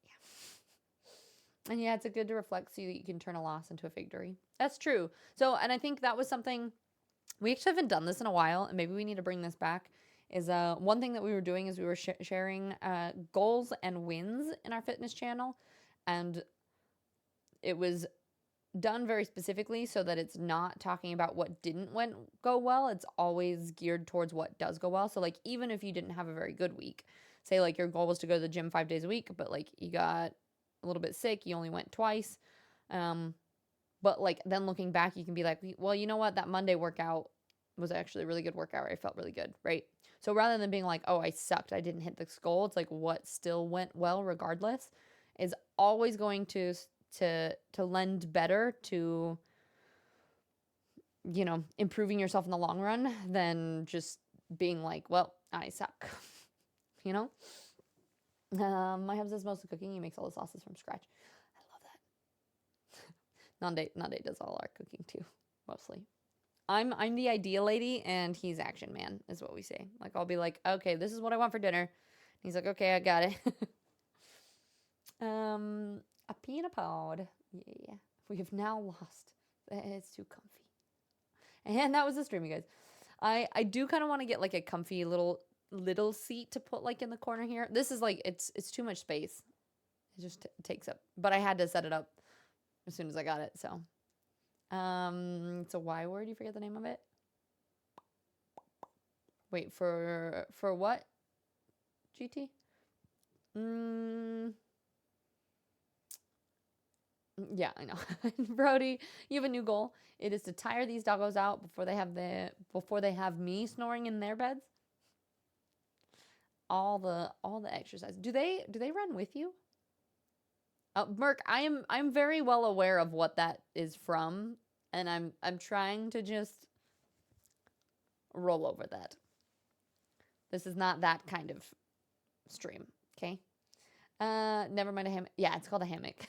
yeah. And yeah, it's good to reflect so that you can turn a loss into a victory. That's true. So, and I think that was something, we actually haven't done this in a while, and maybe we need to bring this back, is one thing that we were doing is we were sharing goals and wins in our fitness channel. And it was done very specifically so that it's not talking about what didn't go well. It's always geared towards what does go well. So like even if you didn't have a very good week, say like your goal was to go to the gym 5 days a week, but like you got a little bit sick, you only went twice. But like then looking back, you can be like, well, you know what? That Monday workout was actually a really good workout. I felt really good, right? So rather than being like, oh, I sucked, I didn't hit this goal, it's like what still went well regardless is always going to lend better to, improving yourself in the long run than just being like, well, I suck, My husband does most of the cooking. He makes all the sauces from scratch. I love that. Nande does all our cooking too, mostly. I'm the idea lady and he's action man is what we say. Like I'll be like, okay, this is what I want for dinner. He's like, okay, I got it. A peanut pod. Yeah. We have now lost. It's too comfy. And that was the stream, you guys. I do kind of want to get like a comfy little seat to put like in the corner here. This is like, it's too much space. It just takes up. But I had to set it up as soon as I got it, so. It's a Y word. You forget the name of it? Wait, for what? GT? Yeah, I know. Brody, you have a new goal. It is to tire these doggos out before they have me snoring in their beds. All the exercise. Do they run with you? Merc, I'm very well aware of what that is from, and I'm trying to just roll over that. This is not that kind of stream, okay? Never mind a hammock. Yeah, it's called a hammock.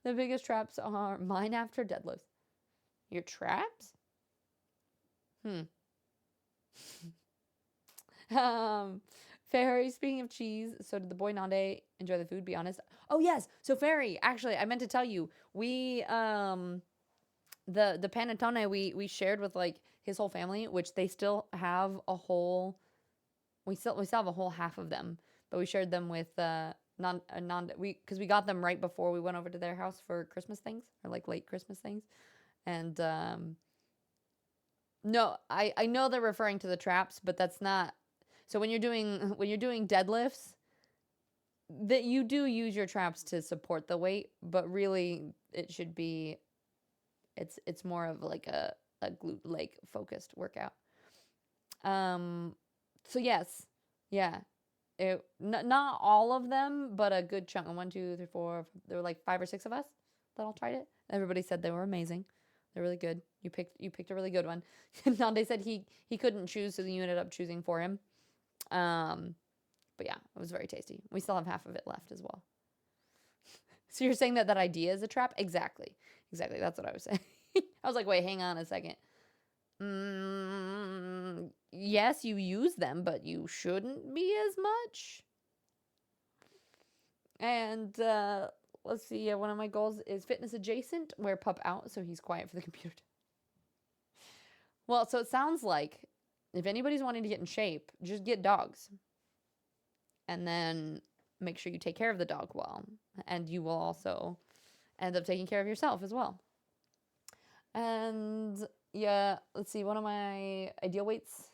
The biggest traps are mine after deadlifts. Your traps? Fairy, speaking of cheese, so did the boy Nande enjoy the food, be honest? Oh, yes. So Fairy, actually, I meant to tell you, we, the panettone we shared with, like, his whole family, which they still have a whole, we still have a whole half of them, but we shared them with, because we got them right before we went over to their house for Christmas things, or, like, late Christmas things, and, no, I know they're referring to the traps, but that's not. So when you're doing deadlifts, that you do use your traps to support the weight, but really it should be it's more of like a glute leg focused workout. Um, so yes, yeah, not all of them, but a good chunk. One, two, three, four. There were like 5 or 6 of us that all tried it. Everybody said they were amazing. They're really good. You picked a really good one. Nande said he couldn't choose, so you ended up choosing for him. Um, but yeah, it was very tasty. We still have half of it left as well. So you're saying that that idea is a trap? Exactly. Exactly. That's what I was saying. I was like, wait, hang on a second. Yes, you use them, but you shouldn't be as much. And let's see. One of my goals is fitness adjacent, wear pup out so he's quiet for the computer. Well, so it sounds like if anybody's wanting to get in shape, just get dogs. And then make sure you take care of the dog well. And you will also end up taking care of yourself as well. And yeah, let's see. One of my ideal weights.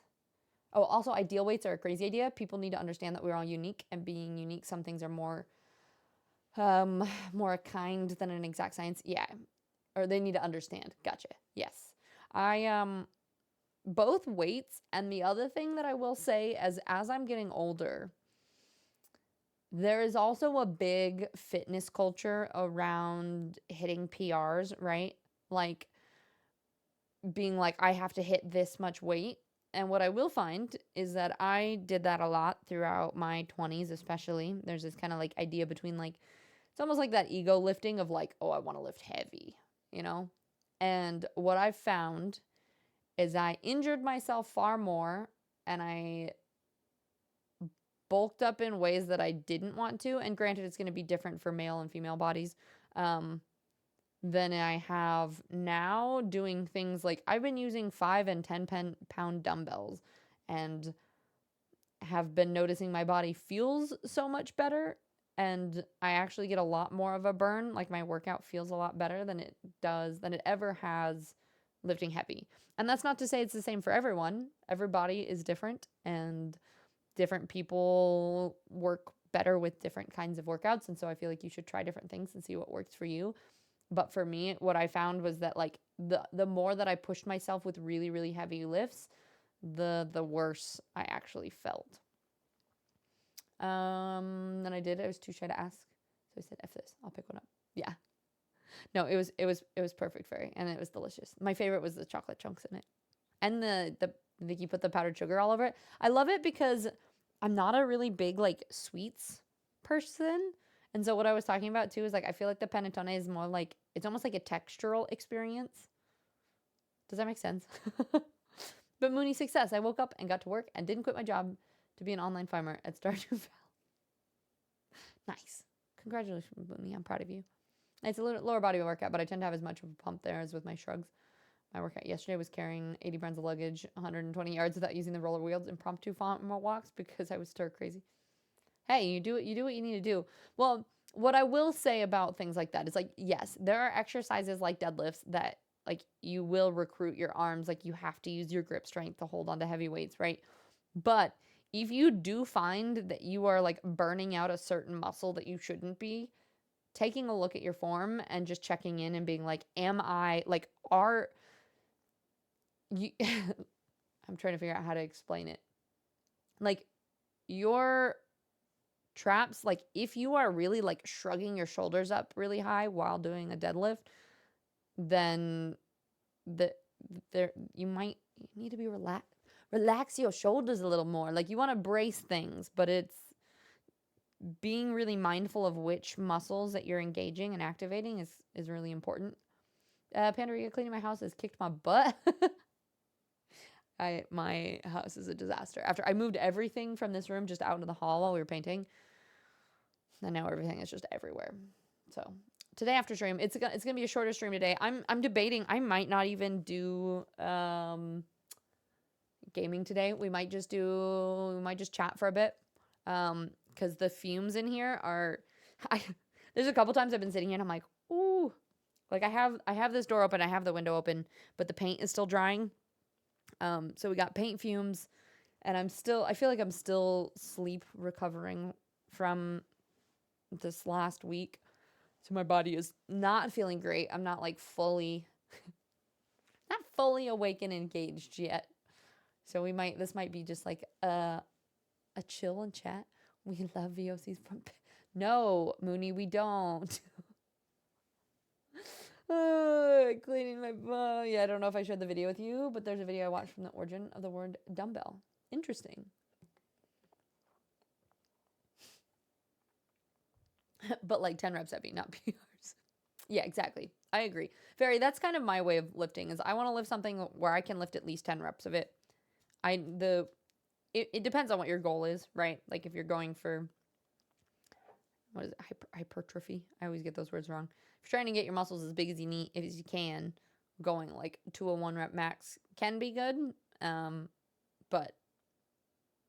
Oh, also, ideal weights are a crazy idea. People need to understand that we're all unique, and being unique, some things are more more a kind than an exact science. Yeah. Or they need to understand. Gotcha. Yes. I both weights, and the other thing that I will say as I'm getting older, there is also a big fitness culture around hitting PRs, right? Like being like, I have to hit this much weight. And what I will find is that I did that a lot throughout my 20s, especially. There's this kind of like idea between like, it's almost like that ego lifting of like, oh, I want to lift heavy, you know? And what I've found is I injured myself far more, and I bulked up in ways that I didn't want to. And granted, it's going to be different for male and female bodies. Than I have now doing things like I've been using 5 and 10 pound dumbbells, and have been noticing my body feels so much better, and I actually get a lot more of a burn. Like my workout feels a lot better than it ever has lifting heavy. And that's not to say it's the same for everyone. Every body is different, and different people work better with different kinds of workouts. And so I feel like you should try different things and see what works for you. But for me, what I found was that like the more that I pushed myself with really, really heavy lifts, the worse I actually felt. Then I did. I was too shy to ask, so I said, "F this. I'll pick one up." Yeah. No, it was perfect fairy, and it was delicious. My favorite was the chocolate chunks in it, and the like you put the powdered sugar all over it. I love it because I'm not a really big like sweets person. And so what I was talking about too is like I feel like the panettone is more like it's almost like a textural experience. Does that make sense? But Mooney success. I woke up and got to work and didn't quit my job to be an online farmer at Stardew Valley. Nice. Congratulations, Mooney. I'm proud of you. It's a lower body workout, but I tend to have as much of a pump there as with my shrugs. My workout yesterday was carrying 80 pounds of luggage, 120 yards without using the roller wheels, impromptu farmer walks because I was stir crazy. Hey, you do what you need to do. Well, what I will say about things like that is like, yes, there are exercises like deadlifts that like you will recruit your arms, like you have to use your grip strength to hold on to heavy weights, right? But if you do find that you are like burning out a certain muscle that you shouldn't be, taking a look at your form and just checking in and being like, am I like are you I'm trying to figure out how to explain it. Like your traps, like if you are really like shrugging your shoulders up really high while doing a deadlift, then the there you might need to be relax your shoulders a little more. Like you want to brace things, but it's being really mindful of which muscles that you're engaging and activating is really important. Pandorica cleaning my house has kicked my butt. My house is a disaster. After I moved everything from this room just out into the hall while we were painting, and now everything is just everywhere. So today after stream, it's gonna be a shorter stream today. I'm debating. I might not even do gaming today. We might just chat for a bit. Because the fumes in here are, there's a couple times I've been sitting here and I'm like, ooh, like I have this door open, I have the window open, but the paint is still drying. So we got paint fumes, and I feel like I'm still sleep recovering from this last week. So my body is not feeling great. I'm not like not fully awake and engaged yet. So this might be just like a chill and chat. We love VOCs from no, Mooney, we don't. Cleaning my yeah, I don't know if I shared the video with you, but there's a video I watched from the origin of the word dumbbell. Interesting. But like 10 reps heavy, not PRs. Yeah, exactly. I agree. Very, that's kind of my way of lifting is I want to lift something where I can lift at least 10 reps of it. It depends on what your goal is, right? Like if you're going for, what is it, hypertrophy? I always get those words wrong. If you're trying to get your muscles as big as you need, as you can, going like to a 1 rep max can be good, but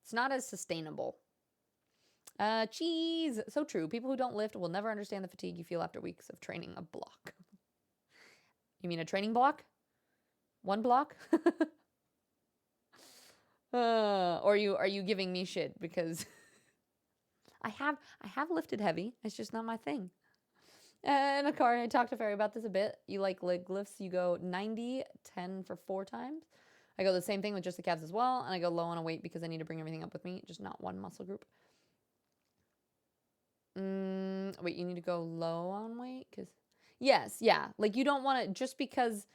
it's not as sustainable. Cheese. So true. People who don't lift will never understand the fatigue you feel after weeks of training a block. You mean a training block? 1 block? Or are you giving me shit because I have lifted heavy. It's just not my thing. And Akari, I talked to Ferry about this a bit. You like leg lifts, you go 90, 10 for 4 times. I go the same thing with just the calves as well, and I go low on a weight because I need to bring everything up with me, just not one muscle group. Wait, you need to go low on weight? Because yes, yeah. Like you don't want to, just because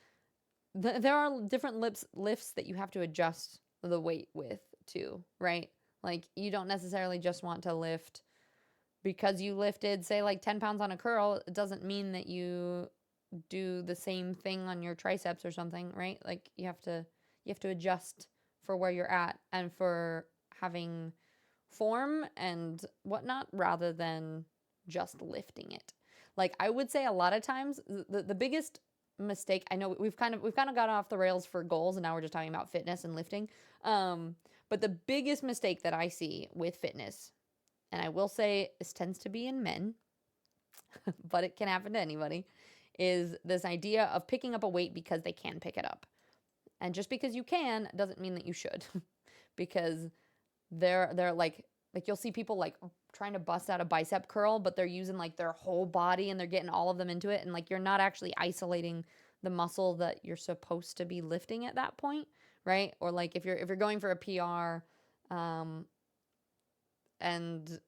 there are different lifts that you have to adjust the weight with too, right? Like you don't necessarily just want to lift because you lifted, say, like 10 pounds on a curl. It doesn't mean that you do the same thing on your triceps or something, right? Like you have to adjust for where you're at and for having form and whatnot rather than just lifting it. Like I would say a lot of times the biggest mistake, I know we've kind of got off the rails for goals and now we're just talking about fitness and lifting. But the biggest mistake that I see with fitness, and I will say this tends to be in men, but it can happen to anybody, is this idea of picking up a weight because they can pick it up. And just because you can doesn't mean that you should. Because they're like you'll see people like trying to bust out a bicep curl, but they're using like their whole body and they're getting all of them into it, and like you're not actually isolating the muscle that you're supposed to be lifting at that point, right? Or like if you're going for a PR, and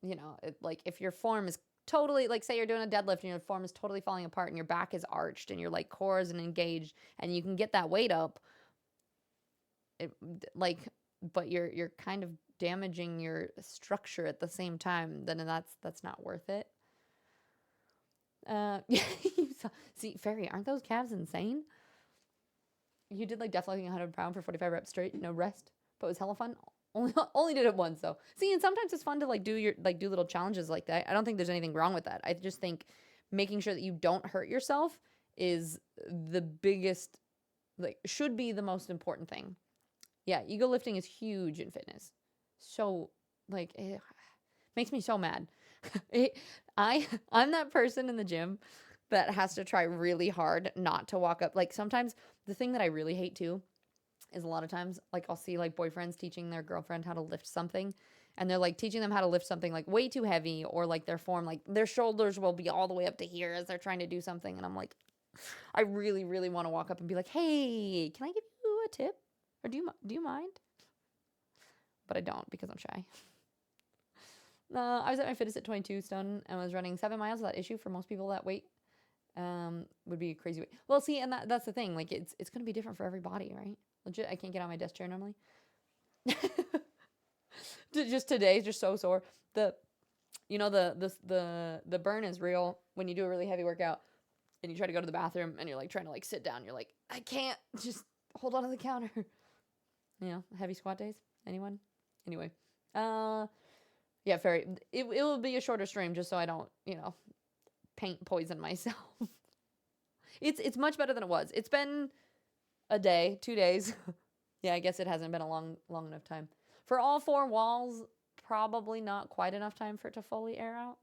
you know, like if your form is totally, like say you're doing a deadlift and your form is totally falling apart and your back is arched and your like core isn't engaged and you can get that weight up, but you're kind of damaging your structure at the same time, then that's not worth it. Yeah, see, Ferry, aren't those calves insane? You did like deadlifting 100 pound for 45 reps straight, no rest, but it was hella fun. Only did it once though. See, and sometimes it's fun to like do little challenges like that. I don't think there's anything wrong with that. I just think making sure that you don't hurt yourself is the biggest, like should be the most important thing. Yeah, ego lifting is huge in fitness. So like it makes me so mad. I'm that person in the gym that has to try really hard not to walk up. Like sometimes the thing that I really hate too is a lot of times like I'll see like boyfriends teaching their girlfriend how to lift something, and they're like teaching them how to lift something like way too heavy, or like their form, like their shoulders will be all the way up to here as they're trying to do something, and I'm like, I really really want to walk up and be like, hey, can I give you a tip, or do you mind? But I don't because I'm shy. I was at my fittest at 22 stone and was running 7 miles without issue. For most people that weight would be a crazy weight. Well, see, and that's the thing. Like it's going to be different for every body, right? Legit, I can't get on my desk chair normally. Just today, just so sore. The burn is real when you do a really heavy workout and you try to go to the bathroom and you're like trying to like sit down. You're like, I can't, just hold on to the counter. You know, heavy squat days. Anyone? Anyway, yeah, Ferry. It will be a shorter stream just so I don't, paint poison myself. It's much better than it was. It's been a day, 2 days. Yeah, I guess it hasn't been a long enough time. For all 4 walls, probably not quite enough time for it to fully air out.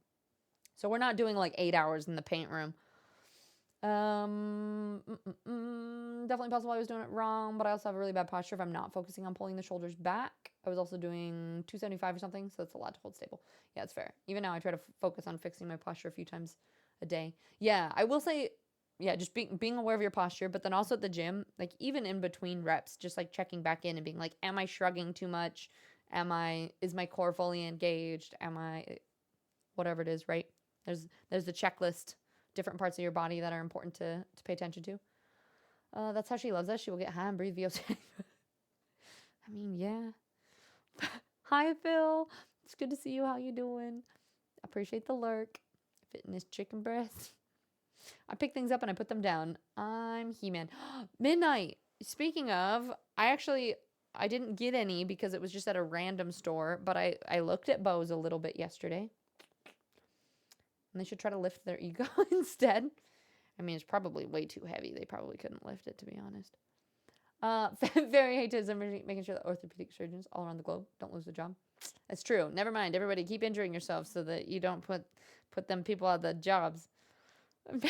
So we're not doing like 8 hours in the paint room. Definitely possible I was doing it wrong, but I also have a really bad posture if I'm not focusing on pulling the shoulders back. I was also doing 275 or something, so that's a lot to hold stable. Yeah, it's fair. Even now, I try to focus on fixing my posture a few times a day. Yeah, I will say, yeah, just being aware of your posture, but then also at the gym, like even in between reps, just like checking back in and being like, am I shrugging too much? Is my core fully engaged? Whatever it is, right? There's the checklist, different parts of your body that are important to pay attention to. That's how she loves us. She will get high and breathe VO2. I mean, yeah. Hi, Phil. It's good to see you. How you doing? Appreciate the lurk. Fitness chicken breast. I pick things up and I put them down. I'm He-Man. Midnight. Speaking of, I didn't get any because it was just at a random store, but I looked at Bose a little bit yesterday. And they should try to lift their ego instead. I mean, it's probably way too heavy. They probably couldn't lift it, to be honest. Very hate to making sure that orthopedic surgeons all around the globe don't lose their job. That's true. Never mind. Everybody keep injuring yourself so that you don't put them people out of the jobs.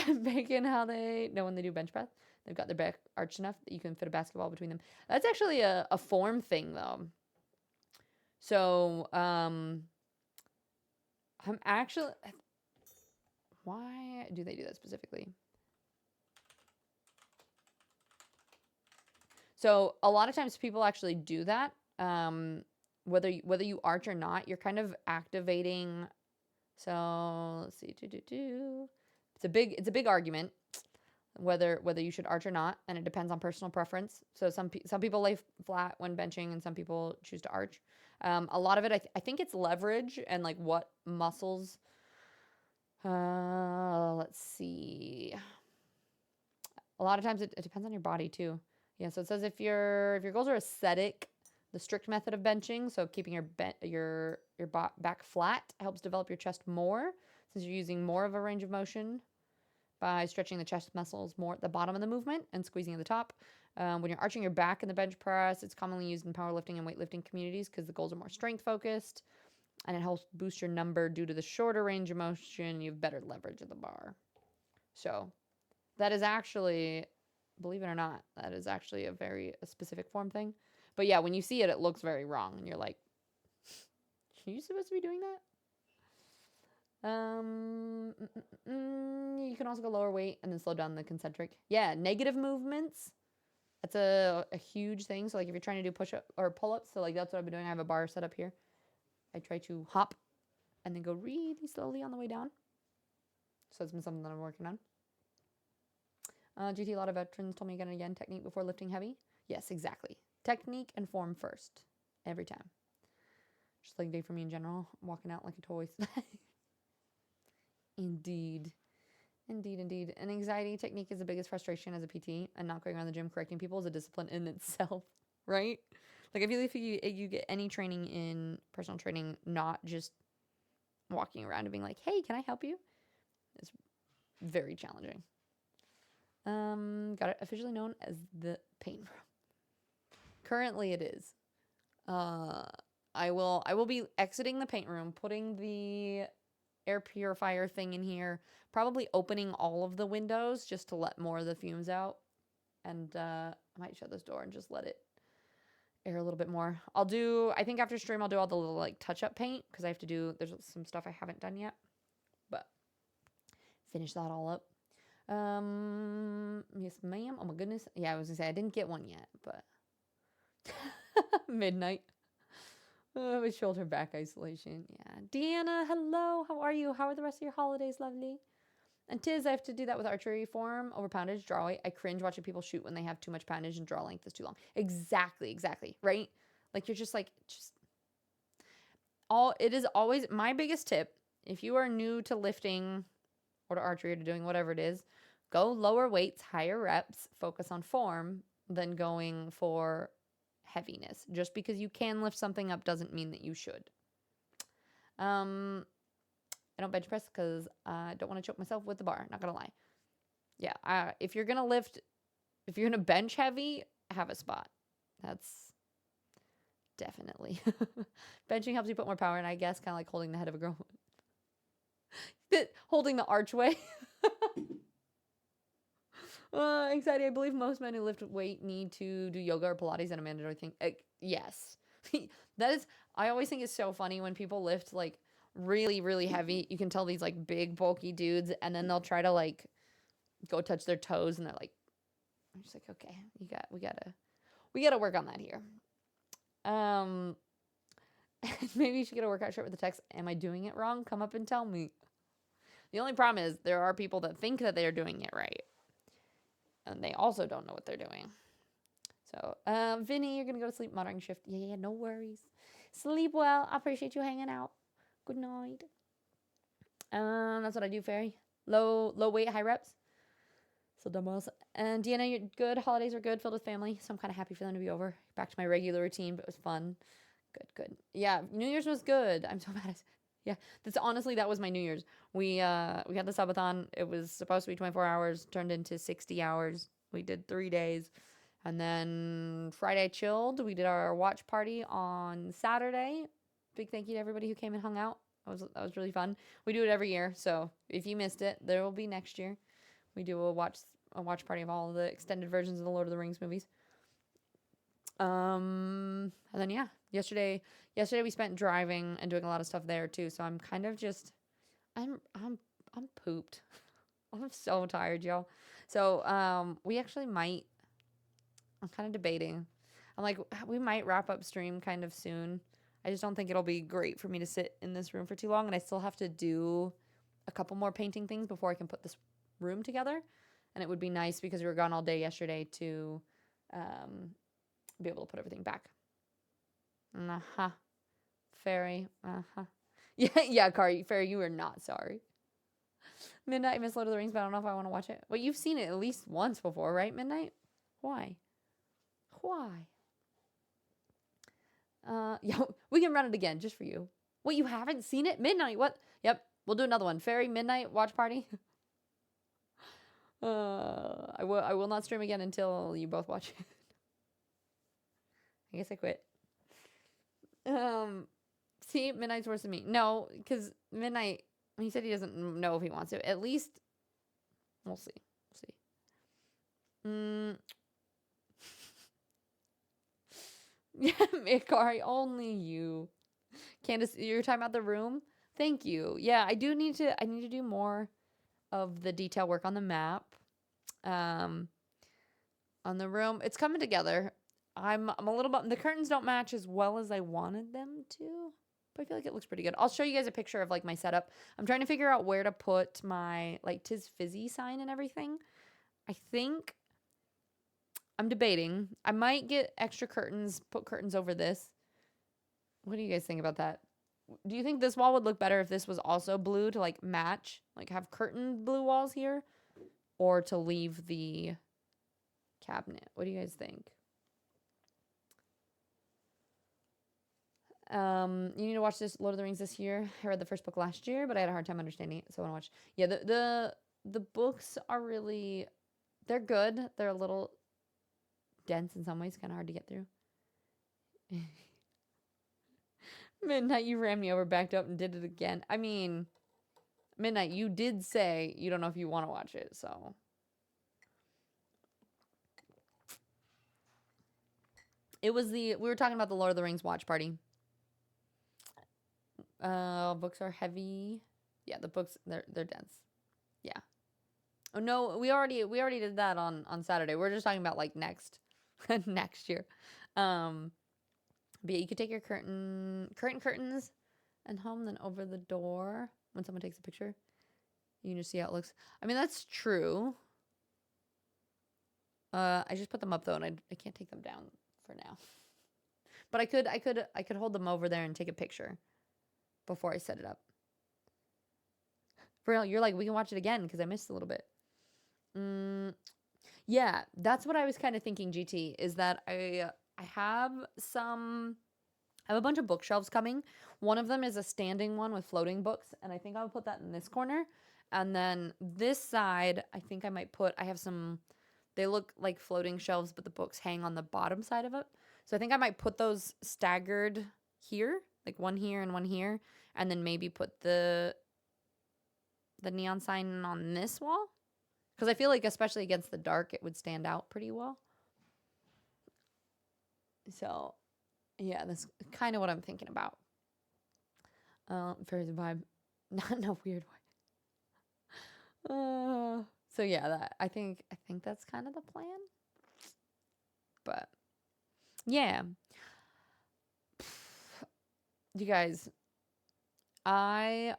Making how they know when they do bench press. They've got their back arched enough that you can fit a basketball between them. That's actually a form thing, though. So, I'm actually... Why do they do that specifically? So a lot of times people actually do that. Whether you arch or not, you're kind of activating. So let's see. It's a big argument whether you should arch or not, and it depends on personal preference. So some people lay flat when benching, and some people choose to arch. A lot of it, I think it's leverage and like what muscles. Let's see. A lot of times it depends on your body too. Yeah, so it says if your goals are aesthetic, the strict method of benching, so keeping your back flat, helps develop your chest more since you're using more of a range of motion by stretching the chest muscles more at the bottom of the movement and squeezing at the top. When you're arching your back in the bench press, it's commonly used in powerlifting and weightlifting communities because the goals are more strength focused. And it helps boost your number due to the shorter range of motion. You have better leverage of the bar. So that is actually, believe it or not, that is actually a specific form thing. But yeah, when you see it, it looks very wrong. And you're like, are you supposed to be doing that? You can also go lower weight and then slow down the concentric. Yeah, negative movements. That's a huge thing. So like if you're trying to do push-up or pull-ups, so like that's what I've been doing. I have a bar set up here. I try to hop and then go really slowly on the way down. So it's been something that I'm working on. GT, a lot of veterans told me again and again, technique before lifting heavy. Yes, exactly. Technique and form first. Every time. Just like day for me in general. I'm walking out like a toy. Indeed. Indeed. And anxiety technique is the biggest frustration as a PT, and not going around the gym correcting people is a discipline in itself, right? Like, I feel like if you get any training in personal training, not just walking around and being like, hey, can I help you? It's very challenging. Got it officially known as the pain room. Currently it is. I will be exiting the paint room, putting the air purifier thing in here, probably opening all of the windows just to let more of the fumes out. And I might shut this door and just let it air a little bit more. I think after stream I'll do all the little like touch-up paint because there's some stuff I haven't done yet. But finish that all up. Yes, ma'am. Oh my goodness. Yeah, I was gonna say I didn't get one yet, but midnight. With shoulder back isolation. Yeah. Deanna, hello. How are you? How are the rest of your holidays, lovely? And Tiz, I have to do that with archery form over poundage, draw weight. I cringe watching people shoot when they have too much poundage and draw length is too long. Exactly. Right? Like you're just it is always my biggest tip. If you are new to lifting or to archery or to doing whatever it is, go lower weights, higher reps, focus on form than going for heaviness. Just because you can lift something up doesn't mean that you should. I don't bench press because I don't want to choke myself with the bar. Not gonna lie. Yeah, if you're gonna bench heavy, have a spot. That's definitely benching helps you put more power in. I guess kind of like holding the head of a girl, holding the archway. Anxiety. I believe most men who lift weight need to do yoga or Pilates and a mandatory thing. Yes. That is, I always think it's so funny when people lift like really, really heavy. You can tell these like big, bulky dudes, and then they'll try to like go touch their toes, and they're like, I'm just like, okay, we gotta work on that here. Um, maybe you should get a workout shirt with the text, "Am I doing it wrong? Come up and tell me." The only problem is there are people that think that they are doing it right, and they also don't know what they're doing. So, Vinny, you're gonna go to sleep. Monitoring shift. Yeah, no worries. Sleep well. I appreciate you hanging out. Good night. That's what I do, Fairy. Low weight, high reps. So dumbbells. And Deanna, you're good. Holidays are good, filled with family. So I'm kind of happy for them to be over. Back to my regular routine, but it was fun. Good. Yeah, New Year's was good. I'm so mad. Yeah, that was my New Year's. We had the subathon. It was supposed to be 24 hours, turned into 60 hours. We did 3 days. And then Friday chilled. We did our watch party on Saturday. Big thank you to everybody who came and hung out. That was really fun. We do it every year, so if you missed it, there will be next year. We do a watch party of all of the extended versions of the Lord of the Rings movies. And then yeah, yesterday we spent driving and doing a lot of stuff there too. So I'm kind of just I'm pooped. I'm so tired, y'all. So we actually might. I'm kind of debating. I'm like, we might wrap up stream kind of soon. I just don't think it'll be great for me to sit in this room for too long, and I still have to do a couple more painting things before I can put this room together. And it would be nice because we were gone all day yesterday to be able to put everything back. Fairy. Yeah, Kari. Fairy, you are not sorry. Midnight, Miss Lord of the Rings, but I don't know if I want to watch it. Well, you've seen it at least once before, right, Midnight? Why? Yeah, we can run it again just for you. What, you haven't seen it? Midnight, what? Yep, we'll do another one. Fairy, Midnight, watch party. I will not stream again until you both watch it. I guess I quit. See, Midnight's worse than me. No, because Midnight, he said he doesn't know if he wants to. At least, we'll see. Yeah, Mikari, only you. Candace, you're talking about the room? Thank you. Yeah, I need to do more of the detail work on the map. On the room. It's coming together. I'm a little bit, the curtains don't match as well as I wanted them to, but I feel like it looks pretty good. I'll show you guys a picture of like my setup. I'm trying to figure out where to put my like 'Tis Fizzy sign and everything. I think I'm debating. I might get extra curtains, put curtains over this. What do you guys think about that? Do you think this wall would look better if this was also blue to like match, like have curtain blue walls here, or to leave the cabinet? What do you guys think? You need to watch this Lord of the Rings this year. I read the first book last year, but I had a hard time understanding it, so I want to watch. Yeah, the books are really, they're good. They're a little dense in some ways, kind of hard to get through. Midnight, you ran me over, backed up, and did it again. I mean, Midnight, you did say you don't know if you want to watch it, so. We were talking about the Lord of the Rings watch party. Books are heavy. Yeah, the books, they're dense. Yeah. Oh no, we already did that on Saturday. We're just talking about like next year. But yeah, you could take your curtains and home, then over the door when someone takes a picture. You can just see how it looks. I mean, that's true. I just put them up though, and I can't take them down for now. But I could hold them over there and take a picture before I set it up. For real, you're like, we can watch it again because I missed a little bit. Yeah, that's what I was kind of thinking, GT, is that I have a bunch of bookshelves coming. One of them is a standing one with floating books, and I think I'll put that in this corner. And then this side, I have some, they look like floating shelves, but the books hang on the bottom side of it. So I think I might put those staggered here, like one here and one here, and then maybe put the neon sign on this wall. Because I feel like, especially against the dark, it would stand out pretty well. So, yeah, that's kind of what I'm thinking about. Fairies and vibe, not in a weird way. So yeah, I think that's kind of the plan. But yeah, you guys, I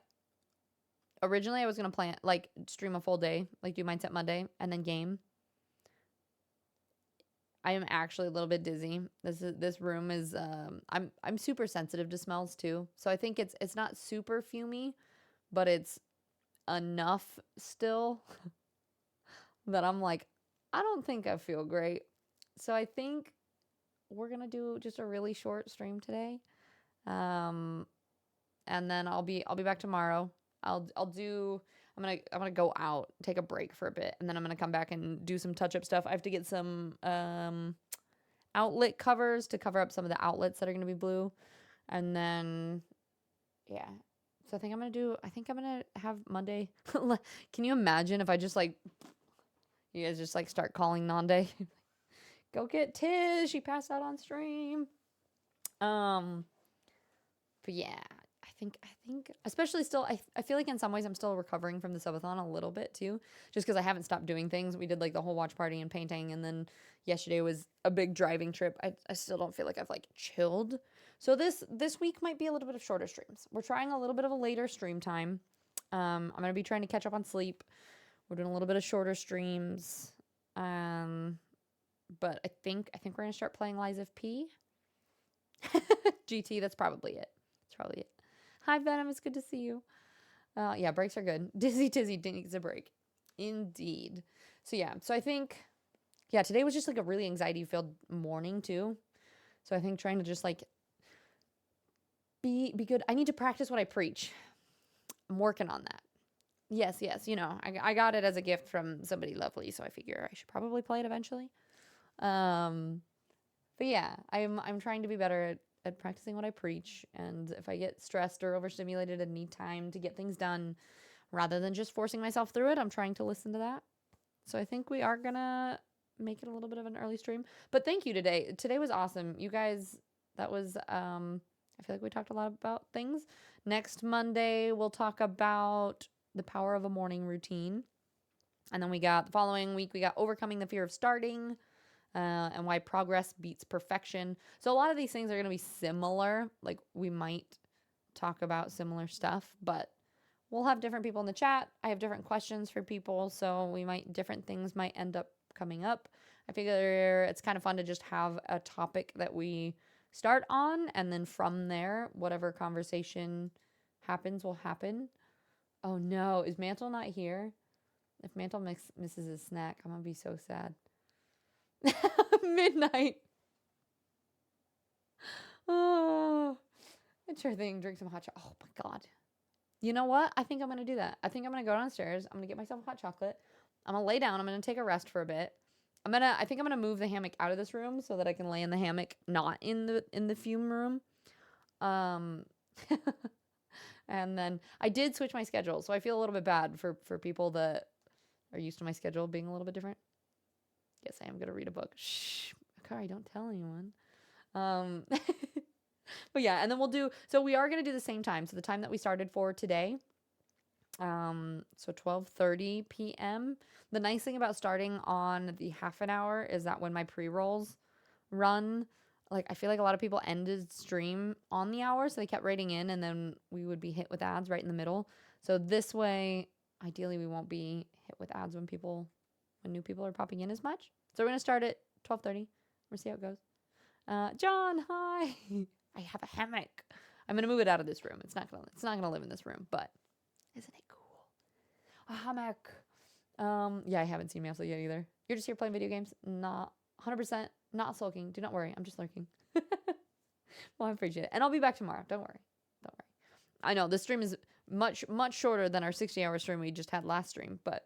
originally I was gonna plan like stream a full day, like do Mindset Monday and then game. I am actually a little bit dizzy. This room is I'm super sensitive to smells too. So I think it's not super fumey, but it's enough still that I'm like, I don't think I feel great. So I think we're gonna do just a really short stream today. Um and then I'll be back tomorrow. I'll do I'm gonna go out, take a break for a bit, and then I'm gonna come back and do some touch up stuff. I have to get some outlet covers to cover up some of the outlets that are gonna be blue. And then yeah. So I think I'm gonna have Monday. Can you imagine if I just like you guys just like start calling Nande? Go get Tiz, she passed out on stream. Um but yeah, I think especially still I feel like in some ways I'm still recovering from the subathon a little bit too, just because I haven't stopped doing things. We did like the whole watch party and painting, and then yesterday was a big driving trip. I still don't feel like I've like chilled. So this week might be a little bit of shorter streams. We're trying a little bit of a later stream time. I'm gonna be trying to catch up on sleep. We're doing a little bit of shorter streams. But I think we're gonna start playing Lies of P. GT, that's probably it. That's probably it. Hi Venom, it's good to see you. Yeah, breaks are good. Dizzy Tizzy needs a break. Indeed. So yeah, so I think yeah, today was just like a really anxiety filled morning too. So I think trying to just like be good. I need to practice what I preach. I'm working on that. Yes, yes, I got it as a gift from somebody lovely, so I figure I should probably play it eventually. Um but yeah, I'm trying to be better at practicing what I preach, and if I get stressed or overstimulated and need time to get things done rather than just forcing myself through it, I'm trying to listen to that. So I think we are gonna make it a little bit of an early stream. But thank you today. Today was awesome. You guys, that was I feel like we talked a lot about things. Next Monday we'll talk about the power of a morning routine. And then we got the following week we got overcoming the fear of starting. And why progress beats perfection. So a lot of these things are going to be similar. Like we might talk about similar stuff, but we'll have different people in the chat. I have different questions for people, so different things might end up coming up. I figure it's kind of fun to just have a topic that we start on, and then from there, whatever conversation happens will happen. Oh no, is Mantle not here? If Mantle misses his snack, I'm gonna be so sad. Midnight. Oh, sure thing. Drink some hot chocolate. Oh my god. You know what? I think I'm gonna do that. I think I'm gonna go downstairs. I'm gonna get myself a hot chocolate. I'm gonna lay down. I'm gonna take a rest for a bit. I think I'm gonna move the hammock out of this room so that I can lay in the hammock, not in the fume room. Um, and then I did switch my schedule, so I feel a little bit bad for people that are used to my schedule being a little bit different. Yes, I am gonna read a book. Shh, Akari, don't tell anyone. But yeah, and then so we are gonna do the same time. So the time that we started for today. So 12:30 p.m. The nice thing about starting on the half an hour is that when my pre-rolls run, like I feel like a lot of people ended stream on the hour, so they kept rating in, and then we would be hit with ads right in the middle. So this way, ideally, we won't be hit with ads when new people are popping in as much. So we're gonna start at 12:30. We'll see how it goes. John, hi. I have a hammock. I'm gonna move it out of this room. It's not gonna live in this room, but isn't it cool? A hammock. Yeah, I haven't seen Mamsel yet either. You're just here playing video games? Not 100%, not sulking. Do not worry. I'm just lurking. Well, I appreciate it. And I'll be back tomorrow. Don't worry. Don't worry. I know this stream is much, much shorter than our 60-hour stream we just had last stream, but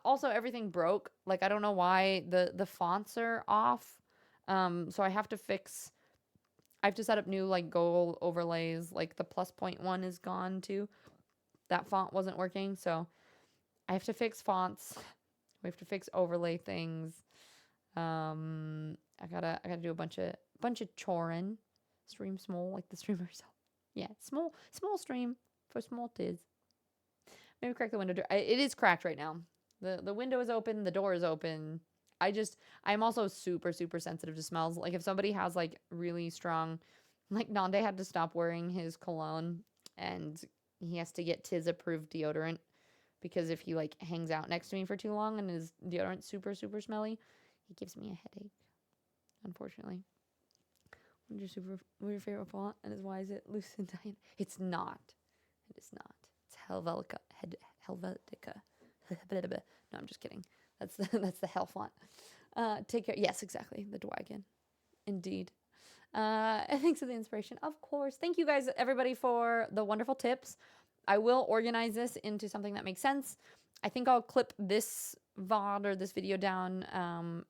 also everything broke. Like, I don't know why the fonts are off. So I have to set up new like goal overlays. Like the +.1 is gone too. That font wasn't working, so I have to fix fonts, We have to fix overlay things. I gotta do a bunch of chorin. Stream small like the streamers. Yeah, small stream for small tiz. Maybe crack the window door. It is cracked right now. The window is open. The door is open. I'm also super sensitive to smells. Like if somebody has like really strong, like Nande had to stop wearing his cologne and he has to get Tiz approved deodorant because if he like hangs out next to me for too long and his deodorant's super smelly, he gives me a headache. Unfortunately. What's your favorite font? And why is it Lucidine? It's not. It is not. It's Helvetica. Helvetica. No, I'm just kidding. That's the hell font. Take care. Yes, exactly. The Dwagon. Indeed. Thanks for the inspiration. Of course. Thank you guys, everybody, for the wonderful tips. I will organize this into something that makes sense. I think I'll clip this VOD or this video down.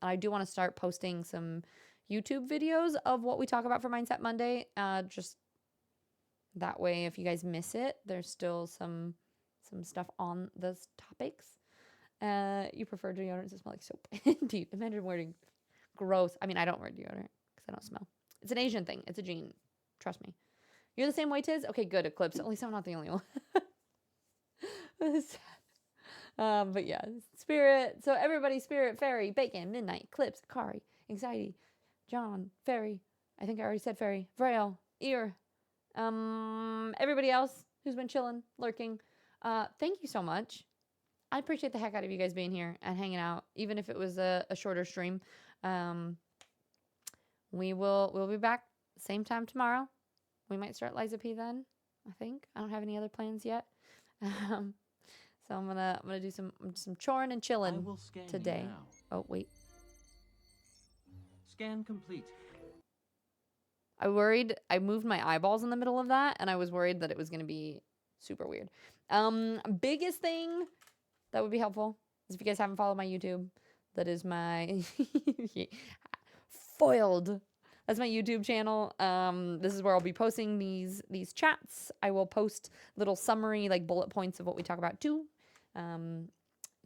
I do want to start posting some YouTube videos of what we talk about for Mindset Monday. Just that way, if you guys miss it, there's still some stuff on those topics. You prefer deodorants that smell like soap. Indeed. Imagine wearing gross. I mean, I don't wear deodorant because I don't smell. It's an Asian thing. It's a gene. Trust me. You're the same way, Tiz? Okay, good. Eclipse. At least I'm not the only one. But yeah, Spirit. So everybody, Spirit, Fairy, Bacon, Midnight, Eclipse, Kari, Anxiety, John, Fairy. I think I already said Fairy. Vrail, Ear. Everybody else who's been chilling, lurking. Thank you so much. I appreciate the heck out of you guys being here and hanging out, even if it was a shorter stream. We'll be back same time tomorrow. We might start Liza P then, I think. I don't have any other plans yet. So I'm gonna do some choring and chilling today. Oh wait. Scan complete. I moved my eyeballs in the middle of that, and I was worried that it was gonna be super weird. Biggest thing that would be helpful is if you guys haven't followed my YouTube, that is my foiled. That's my YouTube channel. This is where I'll be posting these chats. I will post little summary, like bullet points of what we talk about too. So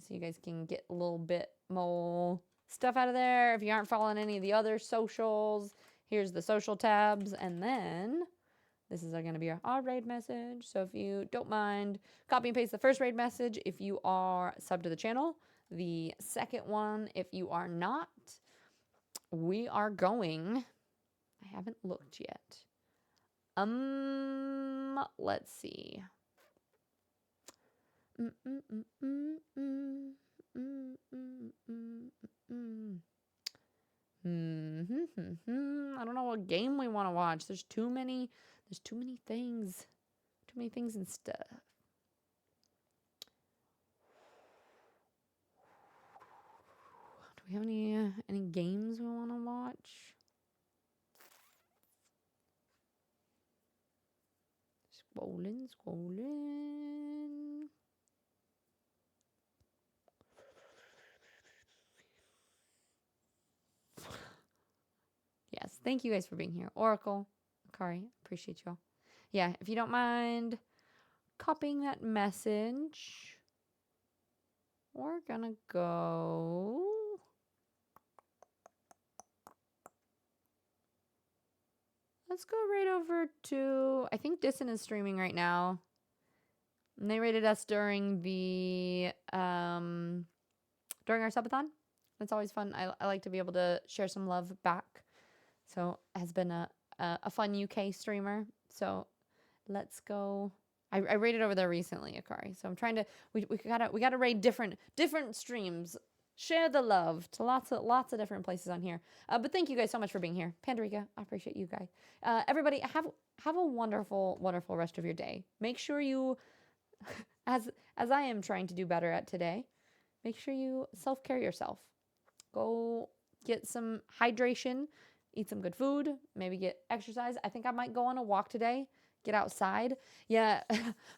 you guys can get a little bit more stuff out of there. If you aren't following any of the other socials, here's the social tabs. And then this is going to be our raid message. So if you don't mind, copy and paste the first raid message if you are subbed to the channel. The second one, if you are not, we are going... I haven't looked yet. Let's see. I don't know what game we want to watch. There's too many things. Too many things and stuff. Do we have any games we want to watch? Scrolling. Yes, thank you guys for being here. Oracle, Kari, appreciate y'all. Yeah, if you don't mind copying that message, we're gonna go... Let's go right over to... I think Disson is streaming right now. And they rated us during the... during our subathon. It's always fun. I like to be able to share some love back. So has been a fun UK streamer. So let's go. I raided over there recently, Akari. So I'm trying to we gotta raid different streams. Share the love to lots of different places on here. But thank you guys so much for being here. Pandarica, I appreciate you guys. Everybody have a wonderful rest of your day. Make sure you as I am trying to do better at today, make sure you self-care yourself. Go get some hydration. Eat some good food, maybe get exercise. I think I might go on a walk today, get outside. Yeah,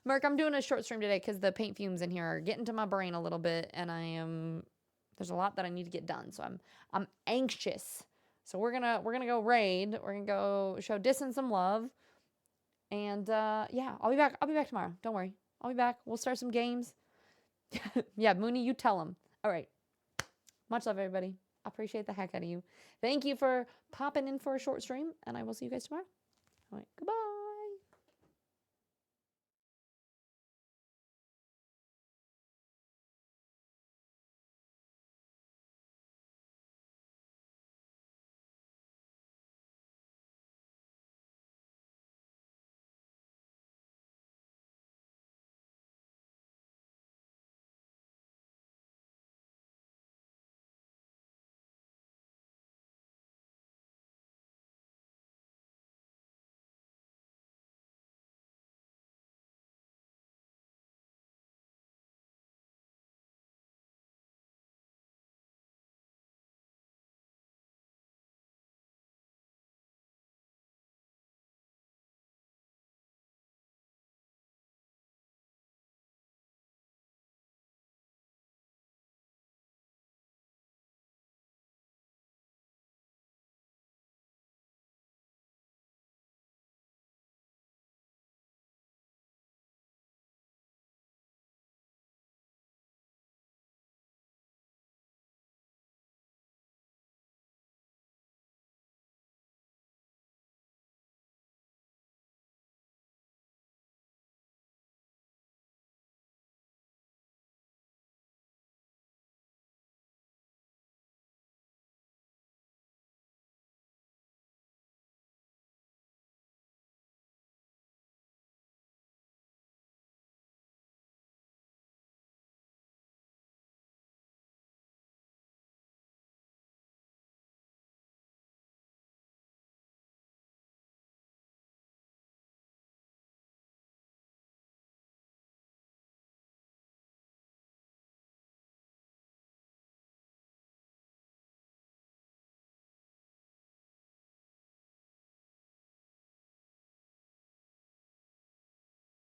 Merc, I'm doing a short stream today because the paint fumes in here are getting to my brain a little bit, and there's a lot that I need to get done, so I'm anxious. So we're gonna go raid. We're gonna go show Disson some love, and yeah, I'll be back tomorrow. Don't worry, I'll be back. We'll start some games. Yeah, Mooney, you tell him. All right, Much love, everybody. I appreciate the heck out of you. Thank you for popping in for a short stream, and I will see you guys tomorrow. All right, goodbye.